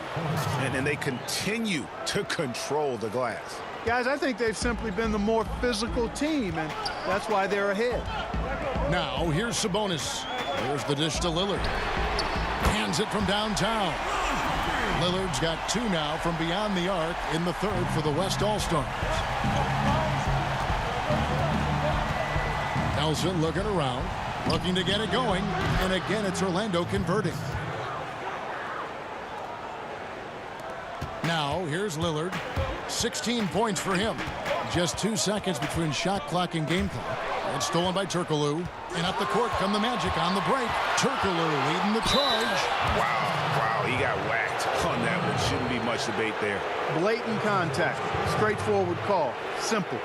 And then they continue to control the glass. Guys, I think they've simply been the more physical team, and that's why they're ahead. Now, here's Sabonis. There's the dish to Lillard. Hands it from downtown. Lillard's got 2 now from beyond the arc in the third for the West All-Stars. Nelson looking around, looking to get it going, and again it's Orlando converting. Now, here's Lillard. 16 points for him. Just 2 seconds between shot clock and game clock. And stolen by Turkoglu. And up the court come the Magic on the break. Turkoglu leading the charge. Wow, he got whacked on that one. Shouldn't be much debate there. Blatant contact. Straightforward call. Simple.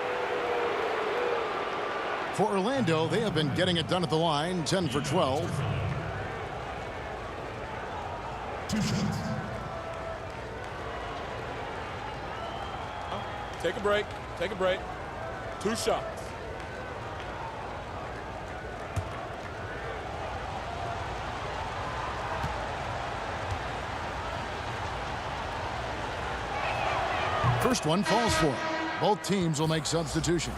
For Orlando, they have been getting it done at the line. 10 for 12. Take a break. Take a break. 2 shots. First one falls for him. Both teams will make substitutions.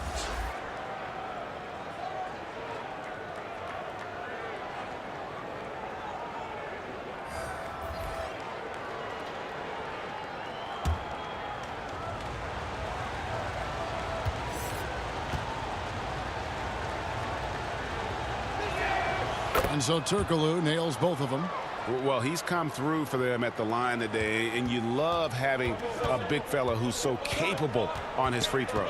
And so Turkoglu nails both of them. Well, he's come through for them at the line today, and you love having a big fella who's so capable on his free throws.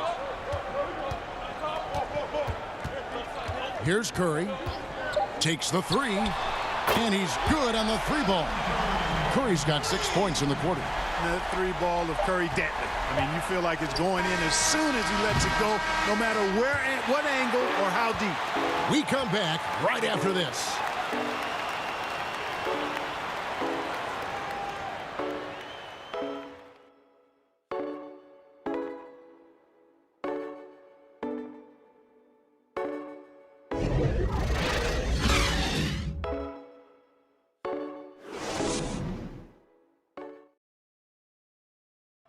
Here's Curry. Takes the three, and he's good on the three ball. Curry's got 6 points in the quarter. That three ball of Curry deadly. I mean, you feel like it's going in as soon as he lets it go, no matter where, what angle, or how deep. We come back right after this.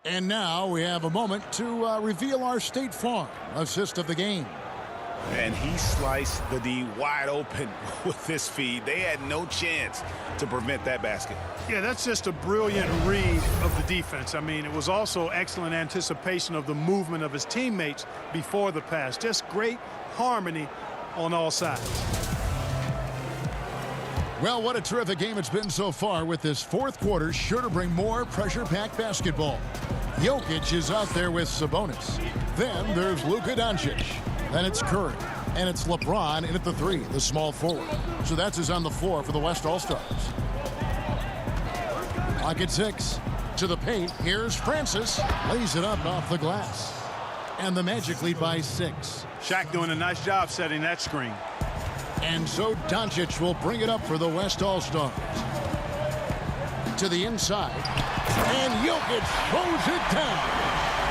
And now we have a moment to reveal our State Farm assist of the game. And he sliced the D wide open with this feed. They had no chance to prevent that basket. Yeah, that's just a brilliant read of the defense. I mean, it was also excellent anticipation of the movement of his teammates before the pass. Just great harmony on all sides. Well, what a terrific game it's been so far, with this fourth quarter sure to bring more pressure-packed basketball. Jokic is out there with Sabonis. Then there's Luka Doncic. Then it's Curry. And it's LeBron in at the three, the small forward. So that's his on the floor for the West All-Stars. Clock at 6. To the paint. Here's Francis. Lays it up off the glass. And the Magic lead by 6. Shaq doing a nice job setting that screen. And so Doncic will bring it up for the West All-Stars. To the inside. And Jokic throws it down.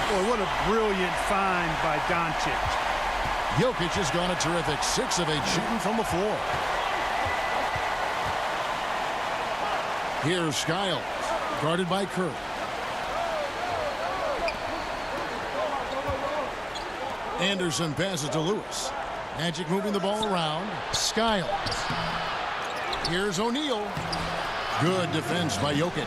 Boy, what a brilliant find by Doncic. Jokic has gone a terrific 6 of 8 shooting from the floor. Here's Skiles, guarded by Curry. Anderson passes to Lewis. Magic moving the ball around. Skiles. Here's O'Neal. Good defense by Jokic.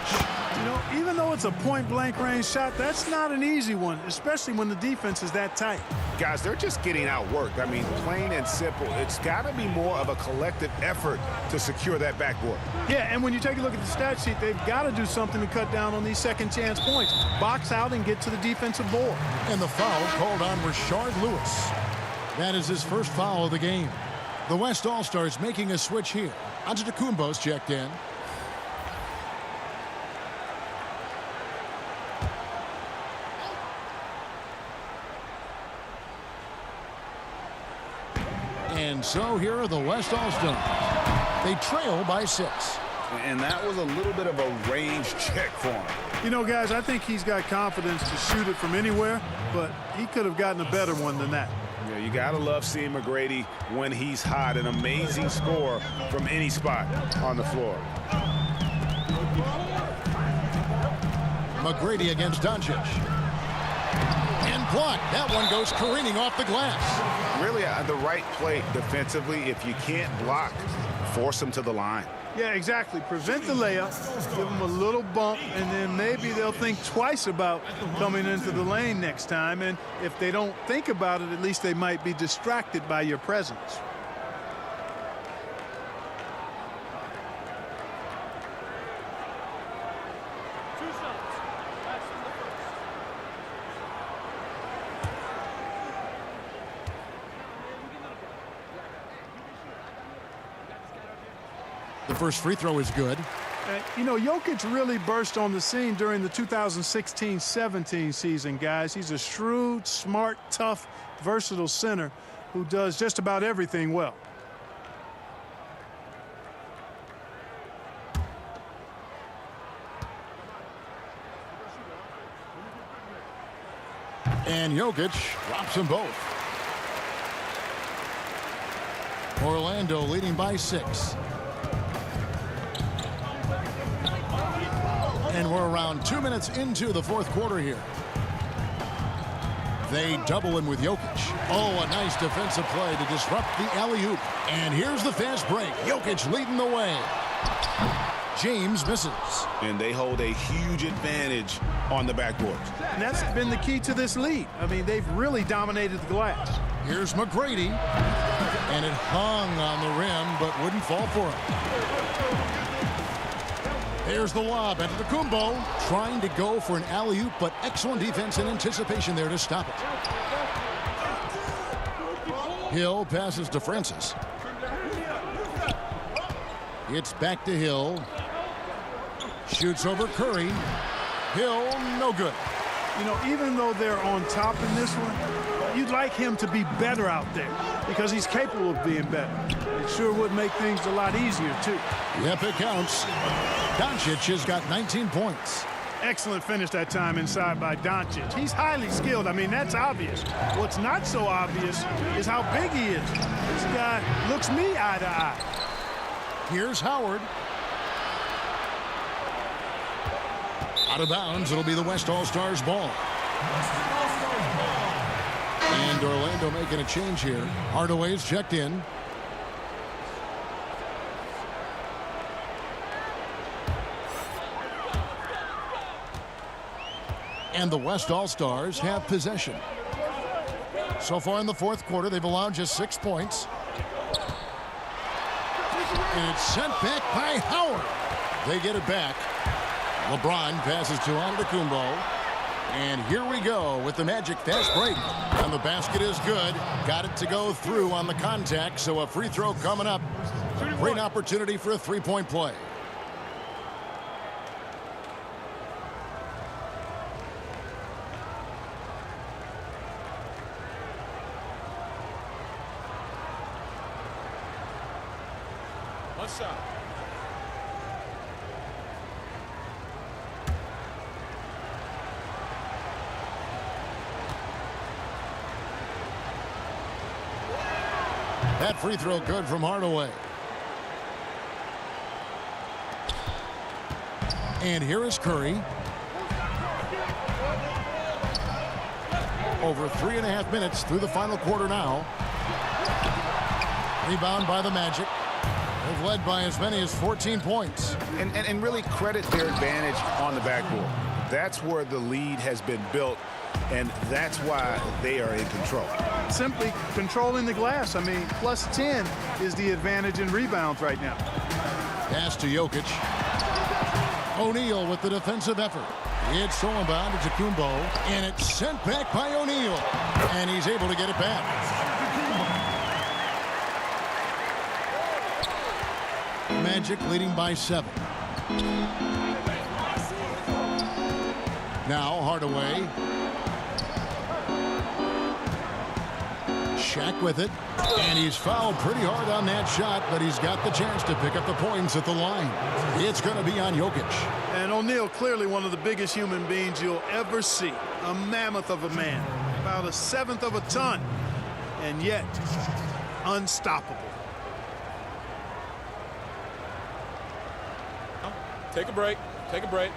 You know, even though it's a point-blank range shot, that's not an easy one, especially when the defense is that tight. Guys, they're just getting outworked. I mean, plain and simple. It's got to be more of a collective effort to secure that backboard. Yeah, and when you take a look at the stat sheet, they've got to do something to cut down on these second-chance points. Box out and get to the defensive board. And the foul called on Rashard Lewis. That is his first foul of the game. The West All-Stars making a switch here. Antetokounmpo's checked in. And so here are the West All-Stars. They trail by 6. And that was a little bit of a range check for him. You know, guys, I think he's got confidence to shoot it from anywhere, but he could have gotten a better one than that. Yeah, you got to love seeing McGrady when he's hot. An amazing score from any spot on the floor. McGrady against Doncic. And blocked. That one goes careening off the glass. Really the right play defensively. If you can't block, force him to the line. Yeah, exactly. Prevent the layup, give them a little bump, and then maybe they'll think twice about coming into the lane next time. And if they don't think about it, at least they might be distracted by your presence. The first free throw is good. You know, Jokic really burst on the scene during the 2016-17 season, guys. He's a shrewd, smart, tough, versatile center who does just about everything well. And Jokic drops them both. Orlando leading by 6. And we're around 2 minutes into the fourth quarter here. They double him with Jokic. Oh, a nice defensive play to disrupt the alley-oop. And here's the fast break. Jokic leading the way. James misses. And they hold a huge advantage on the backboard. And that's been the key to this lead. I mean, they've really dominated the glass. Here's McGrady. And it hung on the rim, but wouldn't fall for him. There's the lob. Antetokounmpo trying to go for an alley-oop, but excellent defense and anticipation there to stop it. Hill passes to Francis. It's back to Hill. Shoots over Curry. Hill, no good. You know, even though they're on top in this one, you'd like him to be better out there because he's capable of being better. It sure would make things a lot easier, too. Yep, it counts. Doncic has got 19 points. Excellent finish that time inside by Doncic. He's highly skilled. I mean, that's obvious. What's not so obvious is how big he is. This guy looks me eye to eye. Here's Howard. Out of bounds, it'll be the West All-Stars ball. And Orlando making a change here. Hardaway's checked in. And the West All-Stars have possession. So far in the fourth quarter, they've allowed just 6 points. And it's sent back by Howard. They get it back. LeBron passes to Antetokounmpo. And here we go with the Magic fast break. And the basket is good. Got it to go through on the contact, so a free throw coming up. Great opportunity for a three-point play. One shot. That free throw good from Hardaway. And here is Curry. Over 3.5 minutes through the final quarter now. Rebound by the Magic. They've led by as many as 14 points. And really credit their advantage on the backboard. That's where the lead has been built, and that's why they are in control. Simply controlling the glass. I mean, plus 10 is the advantage in rebounds right now. Pass to Jokic. O'Neal with the defensive effort. It's stolen by Antetokounmpo, and it's sent back by O'Neal. And he's able to get it back. Magic leading by 7. Now Hardaway. Shaq with it. And he's fouled pretty hard on that shot, but he's got the chance to pick up the points at the line. It's going to be on Jokic. And O'Neal, clearly one of the biggest human beings you'll ever see. A mammoth of a man. About 1/7 of a ton. And yet, unstoppable. Take a break. Take a break.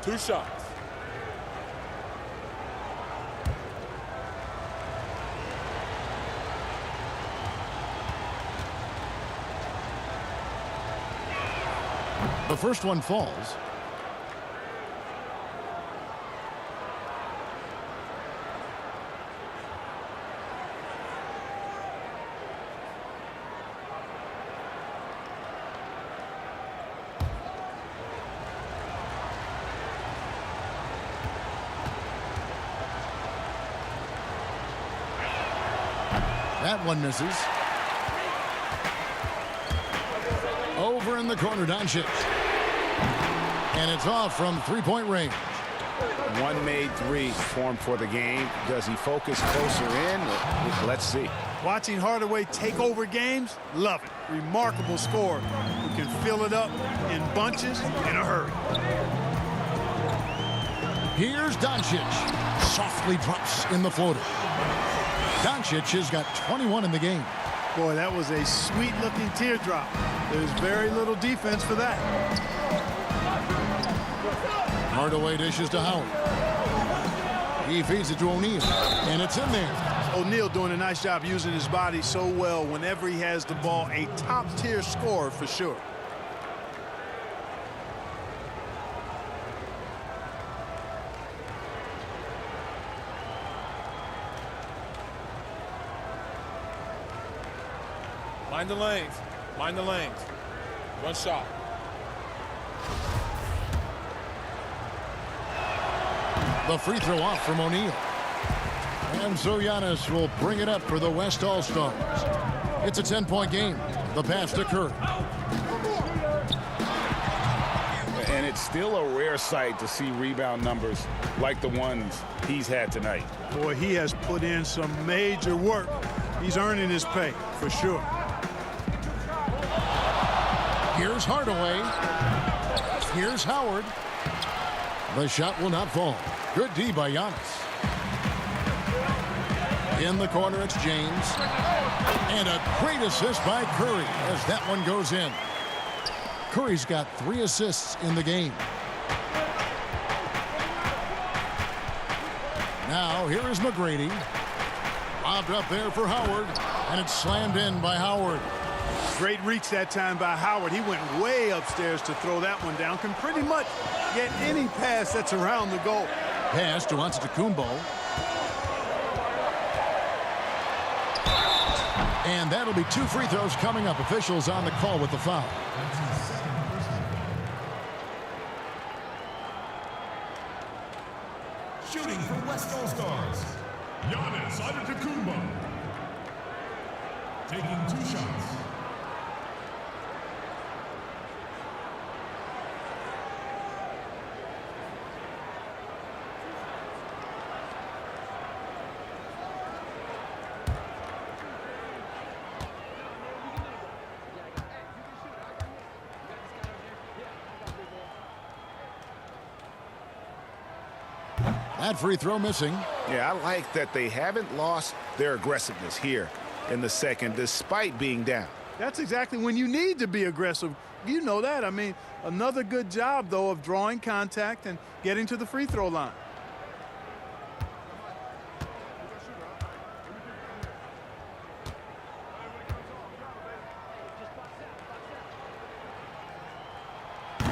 2 shots. The first one falls. That one misses. Over in the corner, Doncic. And it's off from three-point range. One made three formed for the game. Does he focus closer in? Let's see. Watching Hardaway take over games, love it. Remarkable scorer who can fill it up in bunches in a hurry. Here's Doncic. Softly drops in the floater. Doncic has got 21 in the game. Boy, that was a sweet-looking teardrop. There's very little defense for that. Hardaway dishes to Howard. He feeds it to O'Neal, and it's in there. O'Neal doing a nice job using his body so well whenever he has the ball. A top-tier scorer for sure. Mind the lanes. Mind the lanes. One shot. The free throw off from O'Neal. And so Giannis will bring it up for the West All-Stars. It's a 10-point game. The pass to Curry. And it's still a rare sight to see rebound numbers like the ones he's had tonight. Boy, he has put in some major work. He's earning his pay, for sure. Here's Hardaway. Here's Howard. The shot will not fall. Good D by Giannis. In the corner, it's James. And a great assist by Curry as that one goes in. Curry's got 3 assists in the game. Now, here is McGrady. Lobbed up there for Howard, and it's slammed in by Howard. Great reach that time by Howard. He went way upstairs to throw that one down. Can pretty much get any pass that's around the goal. Pass to Antetokounmpo. And that'll be 2 free throws coming up. Officials on the call with the foul. Shooting for West All-Stars, Giannis Antetokounmpo. Taking 2 shots. That free throw missing. Yeah, I like that they haven't lost their aggressiveness here in the second, despite being down. That's exactly when you need to be aggressive. You know that. I mean, another good job, though, of drawing contact and getting to the free throw line.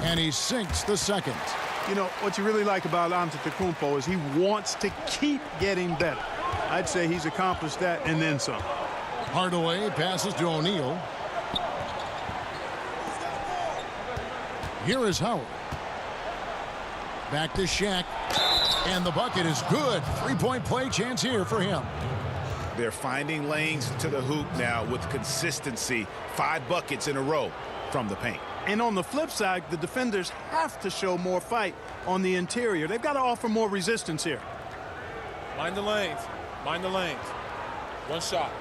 And he sinks the second. You know, what you really like about Antetokounmpo is he wants to keep getting better. I'd say he's accomplished that and then some. Hardaway passes to O'Neal. Here is Howard. Back to Shaq. And the bucket is good. 3-point play chance here for him. They're finding lanes to the hoop now with consistency. 5 buckets in a row from the paint. And on the flip side, the defenders have to show more fight on the interior. They've got to offer more resistance here. Mind the lanes. Mind the lanes. One shot.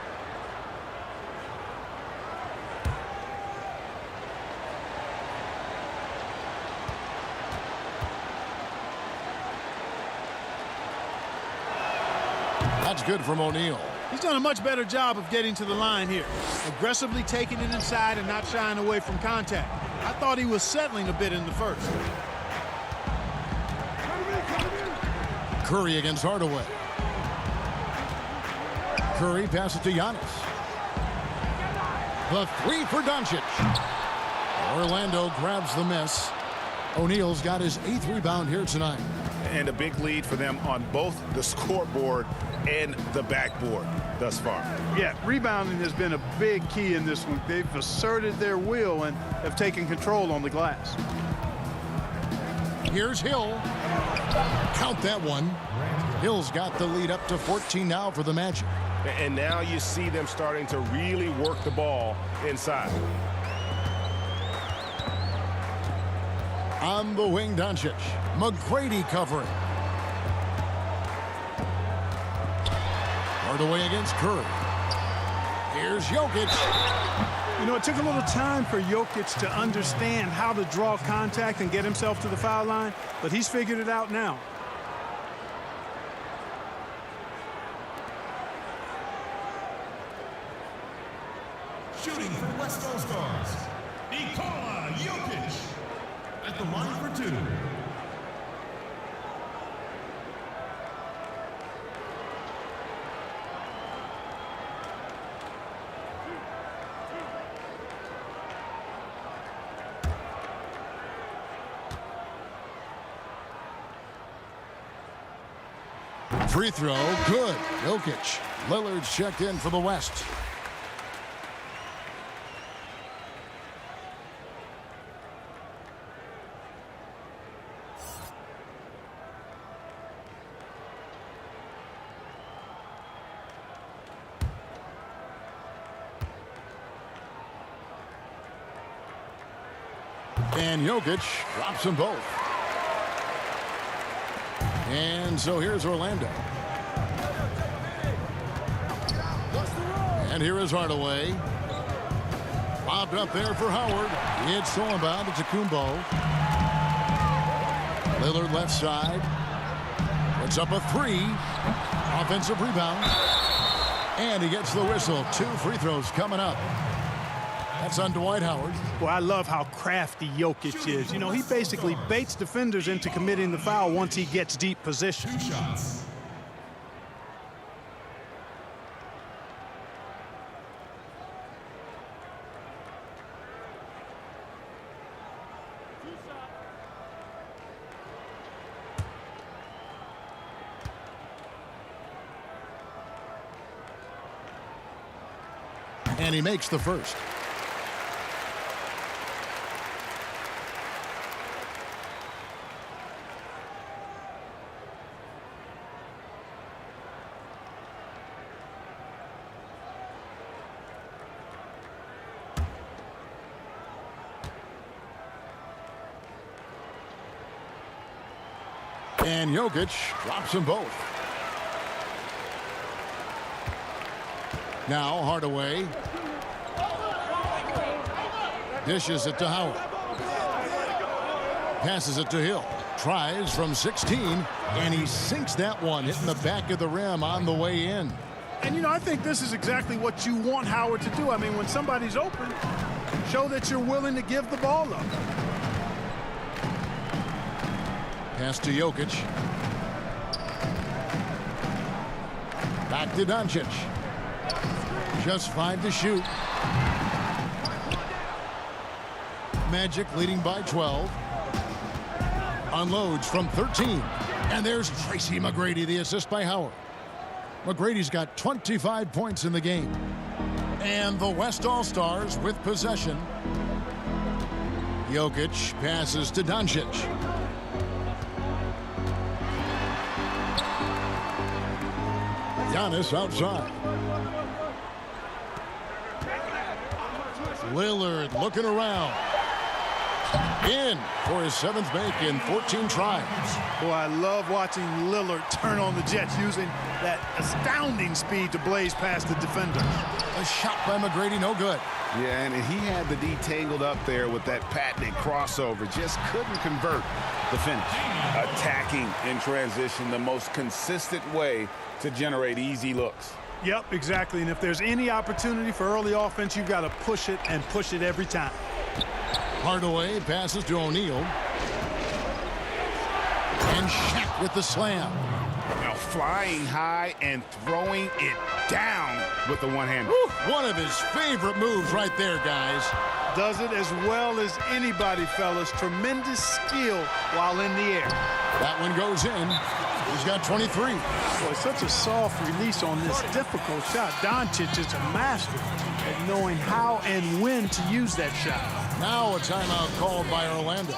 That's good from O'Neal. He's done a much better job of getting to the line here. Aggressively taking it inside and not shying away from contact. I thought he was settling a bit in the first. Curry against Hardaway. Curry passes to Giannis. The 3 for Doncic. Orlando grabs the miss. O'Neal's got his 8th rebound here tonight. And a big lead for them on both the scoreboard and the backboard thus far. Yeah, rebounding has been a big key in this one. They've asserted their will and have taken control on the glass. Here's Hill. Count that one. Hill's got the lead up to 14 now for the Magic. And now you see them starting to really work the ball inside. On the wing, Doncic. McGrady covering. Hardaway against Curry. Here's Jokic. You know, it took a little time for Jokic to understand how to draw contact and get himself to the foul line, but he's figured it out now. Shooting for West All-Stars, Nikola Jokic at the line for 2. Free throw, good. Jokic. Lillard's checked in for the West. And Jokic drops them both. And so here's Orlando. And here is Hardaway. Bobbed up there for Howard. It's stolen by Kumbo. Lillard left side. Puts up a three. Offensive rebound. And he gets the whistle. 2 free throws coming up. That's on Dwight Howard. Well, I love how crafty Jokic is. You know, he basically baits defenders into committing the foul once he gets deep position. 2 shots. And he makes the first. And Jokic drops them both. Now Hardaway dishes it to Howard. Passes it to Hill. Tries from 16, and he sinks that one, hitting the back of the rim on the way in. And, you know, I think this is exactly what you want Howard to do. I mean, when somebody's open, show that you're willing to give the ball up. Pass to Jokic. Back to Doncic. Just 5 to shoot. Magic leading by 12. Unloads from 13. And there's Tracy McGrady, the assist by Howard. McGrady's got 25 points in the game. And the West All-Stars with possession. Jokic passes to Doncic. Giannis outside. Lillard looking around. In for his 7th make in 14 tries. Boy, I love watching Lillard turn on the Jets using that astounding speed to blaze past the defenders. A shot by McGrady, no good. Yeah, and he had the D tangled up there with that patented crossover. Just couldn't convert the finish. Attacking in transition, the most consistent way to generate easy looks. Yep, exactly. And if there's any opportunity for early offense, you've got to push it and push it every time. Hardaway passes to O'Neal. And Shaq with the slam. Now flying high and throwing it down with the one-hander. One of his favorite moves right there, guys. Does it as well as anybody, fellas. Tremendous skill while in the air. That one goes in. He's got 23. Boy, such a soft release on this difficult shot. Doncic is a master at knowing how and when to use that shot. Now a timeout called by Orlando.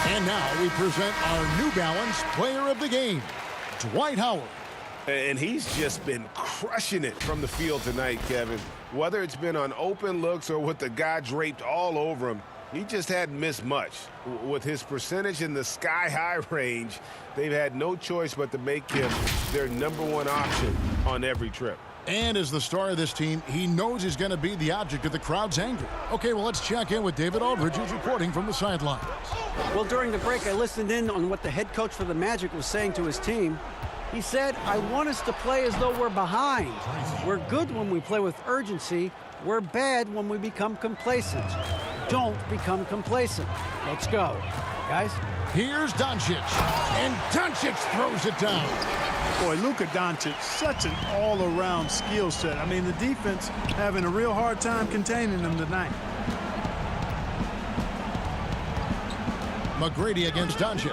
And now we present our New Balance Player of the Game, Dwight Howard. And he's just been crushing it from the field tonight, Kevin. Whether it's been on open looks or with the guy draped all over him, he just hadn't missed much. With his percentage in the sky-high range, they've had no choice but to make him their #1 option on every trip. And as the star of this team, he knows he's going to be the object of the crowd's anger. Okay, well, let's check in with David Aldridge, who's reporting from the sidelines. Well, during the break, I listened in on what the head coach for the Magic was saying to his team. He said, I want us to play as though we're behind. We're good when we play with urgency. We're bad when we become complacent. Don't become complacent. Let's go. Guys? Here's Doncic. And Doncic throws it down. Boy, Luka Doncic, such an all-around skill set. I mean, the defense having a real hard time containing him tonight. McGrady against Doncic.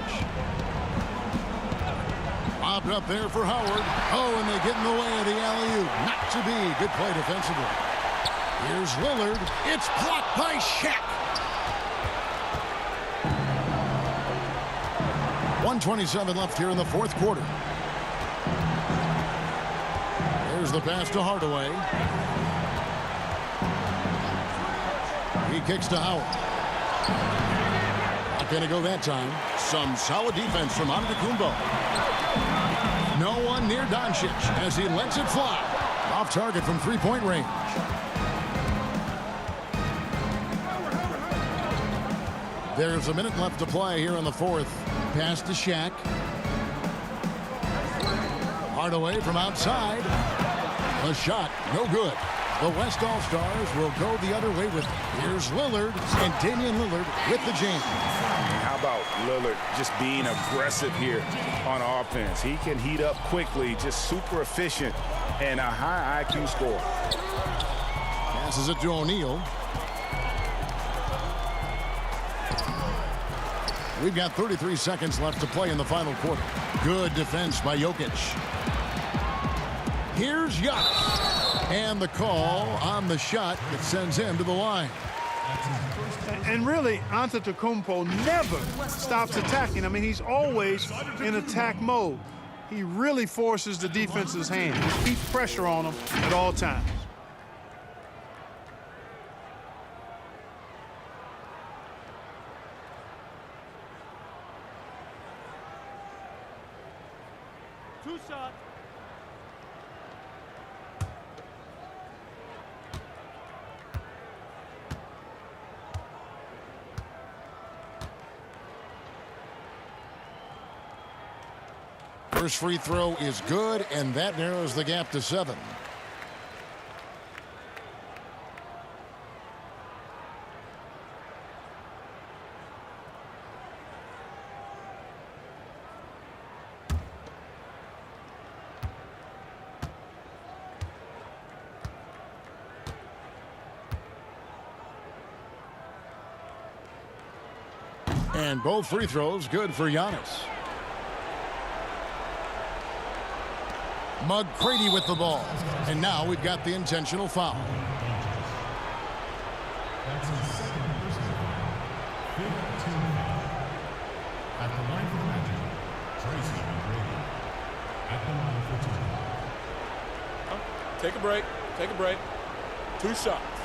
Bobbed up there for Howard. Oh, and they get in the way of the alley-oop. Not to be. Good play defensively. Here's Lillard. It's blocked by Shaq. 1:27 left here in the fourth quarter. There's the pass to Hardaway. He kicks to Howard. Not going to go that time. Some solid defense from Antetokounmpo. No one near Doncic as he lets it fly. Off target from three-point range. There's a minute left to play here in the fourth. Pass to Shaq. Hardaway from outside. A shot, no good. The West All-Stars will go the other way with here's Lillard and Damian Lillard with the jam. How about Lillard just being aggressive here on offense? He can heat up quickly, just super efficient, and a high IQ score. Passes it to O'Neal. We've got 33 seconds left to play in the final quarter. Good defense by Jokic. Here's Giannis. And the call on the shot that sends him to the line. And really, Antetokounmpo never stops attacking. I mean, he's always in attack mode. He really forces the defense's hand. He keeps pressure on him at all times. Two shots. First free throw is good, and that narrows the gap to 7. And both free throws good for Giannis. McGrady with the ball. And now we've got the intentional foul. That's his second personal. 15 now. At the line for the Magic, Tracy McGrady. At the line for 2. Take a break. Take a break. 2 shots.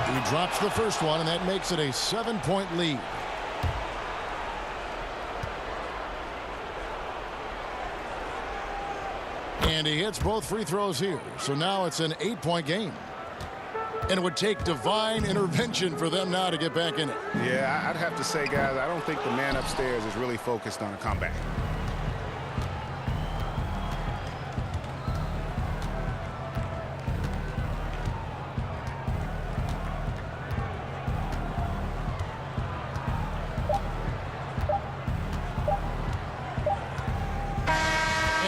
He drops the first one, and that makes it a 7-point lead. And he hits both free throws here. So now it's an 8-point game. And it would take divine intervention for them now to get back in it. Yeah, I'd have to say, guys, I don't think the man upstairs is really focused on a comeback.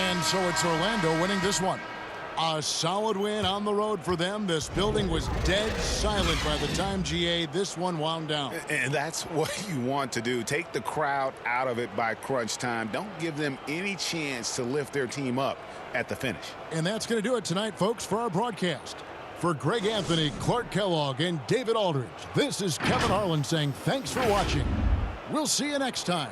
And so it's Orlando winning this one. A solid win on the road for them. This building was dead silent by the time, GA, this one wound down. And that's what you want to do. Take the crowd out of it by crunch time. Don't give them any chance to lift their team up at the finish. And that's going to do it tonight, folks, for our broadcast. For Greg Anthony, Clark Kellogg, and David Aldridge, this is Kevin Harlan saying thanks for watching. We'll see you next time.